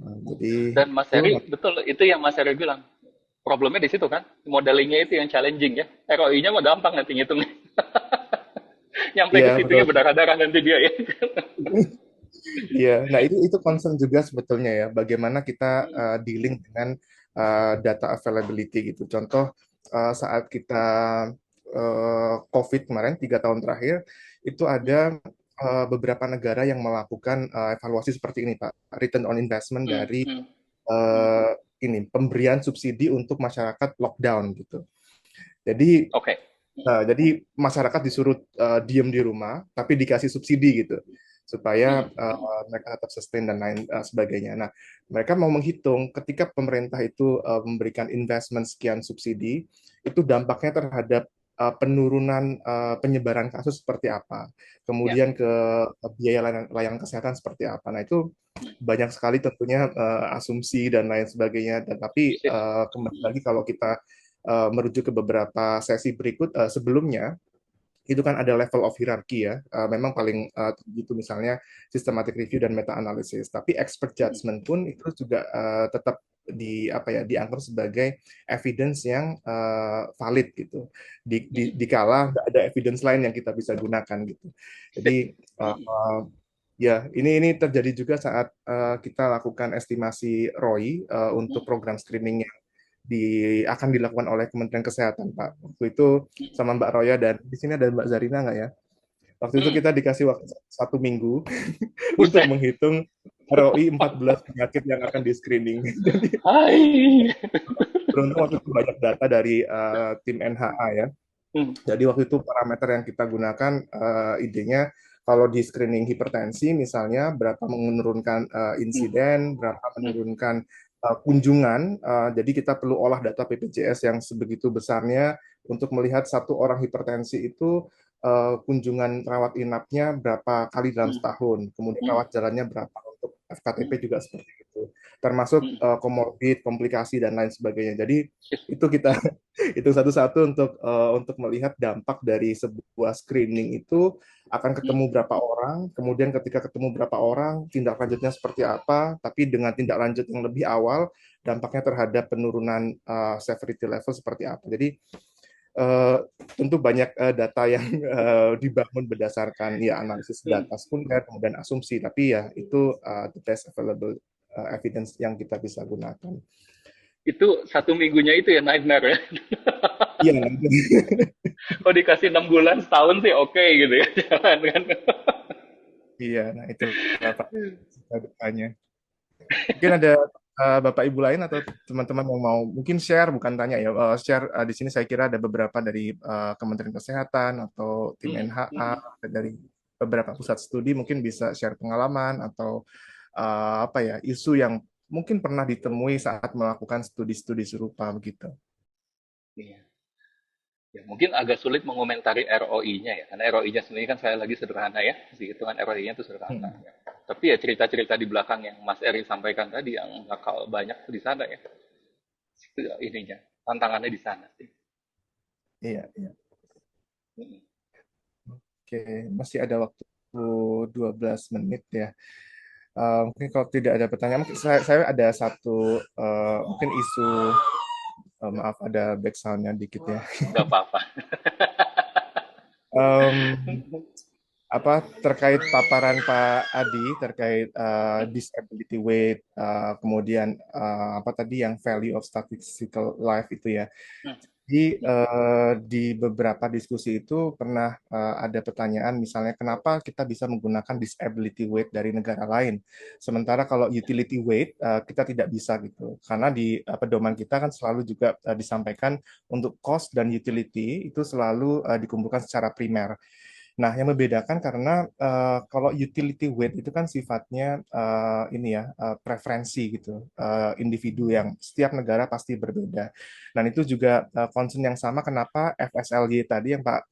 Jadi Dan Mas itu Heri, betul, itu yang Mas Heri bilang. Problemnya di situ kan, modelingnya itu yang challenging ya. ROI-nya mah gampang nanti ngitungnya. Nyampe ke ya situnya betul. berdarah-darah nanti dia ya. Iya, nah itu concern juga sebetulnya ya, bagaimana kita Hmm, dealing dengan data availability gitu. Contoh saat kita COVID kemarin 3 tahun terakhir itu hmm, ada beberapa negara yang melakukan evaluasi seperti ini Pak, return on investment hmm, dari hmm, hmm. eh, ini pemberian subsidi untuk masyarakat lockdown gitu. Jadi Oke. jadi masyarakat disuruh diem di rumah, tapi dikasih subsidi gitu, Hmm, supaya hmm, mereka tetap sustain dan lain sebagainya. Nah, mereka mau menghitung ketika pemerintah itu memberikan investment sekian subsidi, itu dampaknya terhadap penurunan penyebaran kasus seperti apa, ya. kemudian ke biaya layanan kesehatan seperti apa. Nah, itu Hmm, banyak sekali tentunya asumsi dan lain sebagainya. Dan tapi sip. kembali Hmm, lagi kalau kita merujuk ke beberapa sesi berikut sebelumnya itu kan ada level of hierarchy ya. Memang ya. paling gitu misalnya systematic review dan meta analysis. Tapi expert Hmm, judgment pun itu juga tetap di apa ya dianggap sebagai evidence yang valid gitu. hmm, Dikala nggak ada evidence lain yang kita bisa gunakan gitu. sip. Jadi Hmm, ya ini terjadi juga saat kita lakukan estimasi ROI untuk hmm, program screening akan dilakukan oleh Kementerian Kesehatan, Pak. Waktu itu hmm, sama Mbak Roya dan di sini ada Mbak Zarina nggak ya? Waktu itu hmm. kita dikasih waktu 1 minggu untuk Buset. menghitung ROI 14 penyakit yang akan di-screening. Jadi Hai. beruntung waktu itu banyak data dari tim NHA ya. Hmm, Jadi waktu itu parameter yang kita gunakan idenya kalau di screening hipertensi misalnya berapa menurunkan hmm, insiden, berapa hmm, menurunkan kunjungan. Jadi kita perlu olah data BPJS yang sebegitu besarnya untuk melihat satu orang hipertensi itu kunjungan rawat inapnya berapa kali dalam hmm, setahun, kemudian hmm, rawat jalannya berapa untuk FKTP hmm, juga seperti itu, termasuk hmm. komorbid, komplikasi dan lain sebagainya. Jadi Sip. itu kita itu satu-satu untuk melihat dampak dari sebuah screening itu akan Hmm, ketemu berapa orang, kemudian ketika ketemu berapa orang, tindak lanjutnya seperti apa, tapi dengan tindak lanjut yang lebih awal, dampaknya terhadap penurunan severity level seperti apa. Jadi uh, tentu banyak data yang dibangun berdasarkan ya analisis hmm. data sekunder, kemudian asumsi, tapi ya itu the best available evidence yang kita bisa gunakan. Itu 1 minggunya itu ya nightmare ya. Iya, nanti. Oh dikasih 6 bulan setahun sih oke gitu ya. Jangan kan. Iya, nah itu Pak suka dukanya. Mungkin ada Bapak Ibu lain atau teman-teman yang mau mungkin share, bukan tanya ya, share di sini saya kira ada beberapa dari Kementerian Kesehatan atau tim Hmm, NHA hmm. dari beberapa pusat studi mungkin bisa share pengalaman atau apa ya isu yang mungkin pernah ditemui saat melakukan studi-studi serupa begitu. Iya. Ya, mungkin agak sulit mengomentari ROI-nya ya, karena ROI-nya sendiri kan saya lagi sederhana ya, hitungan ROI-nya itu sederhana. Hmm. Ya. Tapi ya cerita-cerita di belakang yang Mas Eri sampaikan tadi yang bakal banyak di sana ya, itu ininya, tantangannya di sana sih. Iya, iya. Hmm. Oke, masih ada waktu 12 menit ya. Mungkin kalau tidak ada pertanyaan, mungkin saya ada satu mungkin isu maaf ada backgroundnya dikit ya. Nggak apa-apa. Em, apa terkait paparan Pak Adi terkait disability weight, kemudian apa tadi yang value of statistical life itu ya. Di beberapa diskusi itu pernah ada pertanyaan misalnya kenapa kita bisa menggunakan disability weight dari negara lain, sementara kalau utility weight kita tidak bisa gitu, karena di pedoman kita kan selalu juga disampaikan untuk cost dan utility itu selalu dikumpulkan secara primer. Nah, yang membedakan karena kalau utility weight itu kan sifatnya ini ya preferensi gitu, individu yang setiap negara pasti berbeda. Dan itu juga concern yang sama kenapa FSLY tadi yang Pak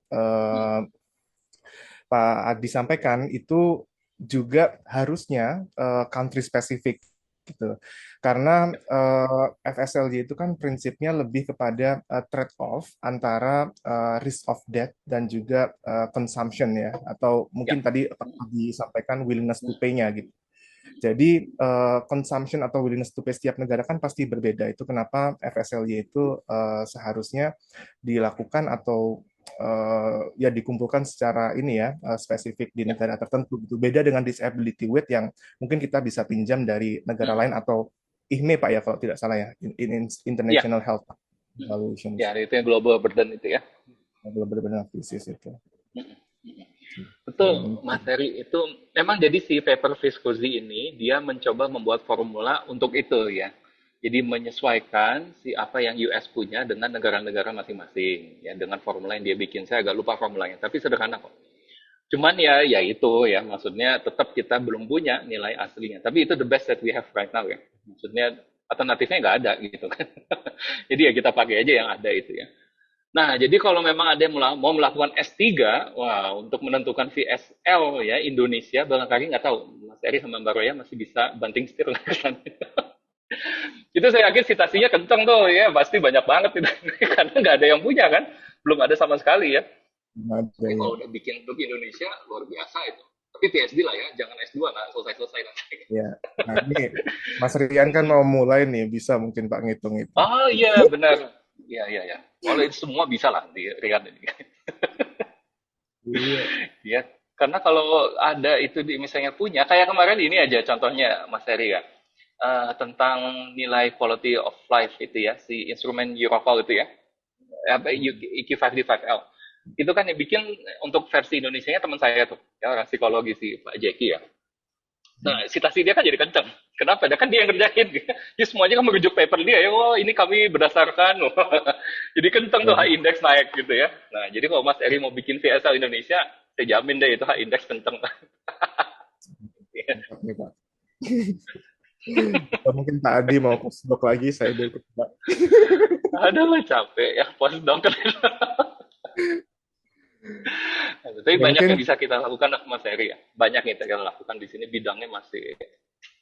Adi sampaikan itu juga harusnya country specific gitu. Karena FSLY itu kan prinsipnya lebih kepada trade off antara risk of death dan juga consumption ya atau Ya, mungkin tadi disampaikan willingness to pay-nya gitu. Jadi consumption atau willingness to pay setiap negara kan pasti berbeda. Itu kenapa FSLY itu seharusnya dilakukan atau ya dikumpulkan secara ini ya spesifik di Ya. negara tertentu. Gitu. Beda dengan disability weight yang mungkin kita bisa pinjam dari negara lain atau IHME Pak ya kalau tidak salah ya, Ya. International Health Evaluations. Ya, itu yang global burden itu ya. Benar-benar krisis itu. Betul, Mas Heri. Itu memang jadi si paper Viscosi ini dia mencoba membuat formula untuk itu ya. Jadi menyesuaikan si apa yang US punya dengan negara-negara masing-masing ya dengan formula yang dia bikin. Saya agak lupa formulanya, tapi sederhana kok. Cuman ya itu ya maksudnya tetap kita belum punya nilai aslinya. Tapi itu the best that we have right now ya. Maksudnya alternatifnya nggak ada gitu kan. Jadi ya kita pakai aja yang ada itu ya. Nah, jadi kalau memang ada yang mau melakukan S3, wah, untuk menentukan VSL ya Indonesia, barangkali nggak tahu, Mas Eri sama Mbak Roya masih bisa banting setir lah ke sana. Itu saya yakin citasinya kenceng tuh ya, pasti banyak banget itu. Karena nggak ada yang punya kan, belum ada sama sekali ya. Ada Tapi ya. kalau udah bikin untuk Indonesia, luar biasa itu. Tapi PhD lah ya, jangan S2, nah selesai-selesai nanti. Ya. Nah, ini Mas Rian kan mau mulai nih, bisa mungkin Pak ngitung itu. Oh iya, benar. Iya, iya, iya. Kalau itu semua bisa lah di Rian ini. Iya. Ya, karena kalau ada itu di misalnya punya, kayak kemarin ini aja contohnya Mas Heri ya, tentang nilai quality of life itu ya, si instrumen Euroqol itu ya, apa EQ5D5L. Itu kan yang bikin untuk versi Indonesianya teman saya tuh, ya orang psikologi si Pak Jeki ya. Nah, citasi dia kan jadi kencang. Kenapa? Dia kan dia yang ngerjain. Dia semuanya kan merujuk paper dia ya. Oh, ini kami berdasarkan. Jadi kencang tuh high index naik gitu ya. Nah, jadi kalau Mas Eri mau bikin VSL Indonesia, saya jamin deh itu high index kencang. Mantap nih, Pak. Atau mungkin Pak Adi mau postdoc lagi, saya ikut Pak. Aduh, capek ya postdoc. Tapi Ya, banyak mungkin yang bisa kita lakukan Mas Eri ya. Banyak yang kita lakukan di sini bidangnya masih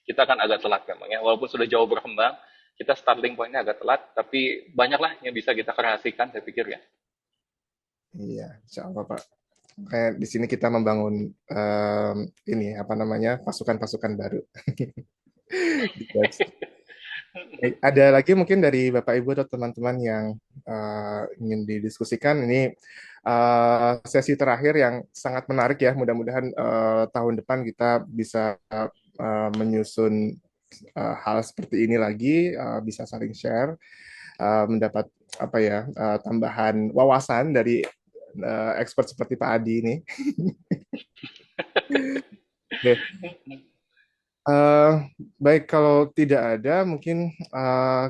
kita kan agak telat memang ya. Walaupun sudah jauh berkembang, kita starting pointnya agak telat, tapi banyaklah yang bisa kita kreasikan saya pikir ya. iya, insya Allah Pak. Kayak di sini kita membangun ini apa namanya pasukan-pasukan baru. Ada lagi mungkin dari Bapak Ibu atau teman-teman yang ingin didiskusikan. Ini sesi terakhir yang sangat menarik ya. Mudah-mudahan tahun depan kita bisa menyusun hal seperti ini lagi, bisa saling share, mendapat apa ya tambahan wawasan dari expert seperti Pak Adi ini. Oke. Baik, kalau tidak ada, mungkin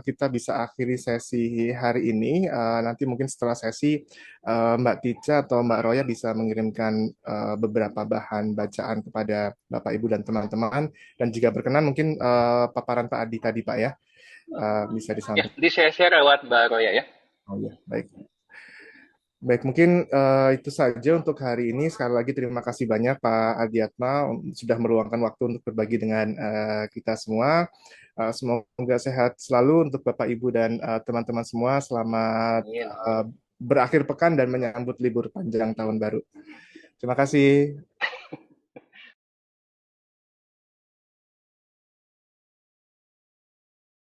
kita bisa akhiri sesi hari ini. Nanti mungkin setelah sesi, Mbak Tica atau Mbak Roya bisa mengirimkan beberapa bahan bacaan kepada Bapak, Ibu, dan teman-teman. Dan jika berkenan, mungkin paparan Pak Adi tadi, Pak ya, bisa Ya, disampaikan. di share lewat Mbak Roya ya. Oh ya, baik. Baik, mungkin itu saja untuk hari ini. Sekali lagi terima kasih banyak Pak Adiatma sudah meluangkan waktu untuk berbagi dengan kita semua. Semoga sehat selalu untuk Bapak, Ibu, dan teman-teman semua. Selamat Amin. berakhir pekan dan menyambut libur panjang tahun baru. Terima kasih.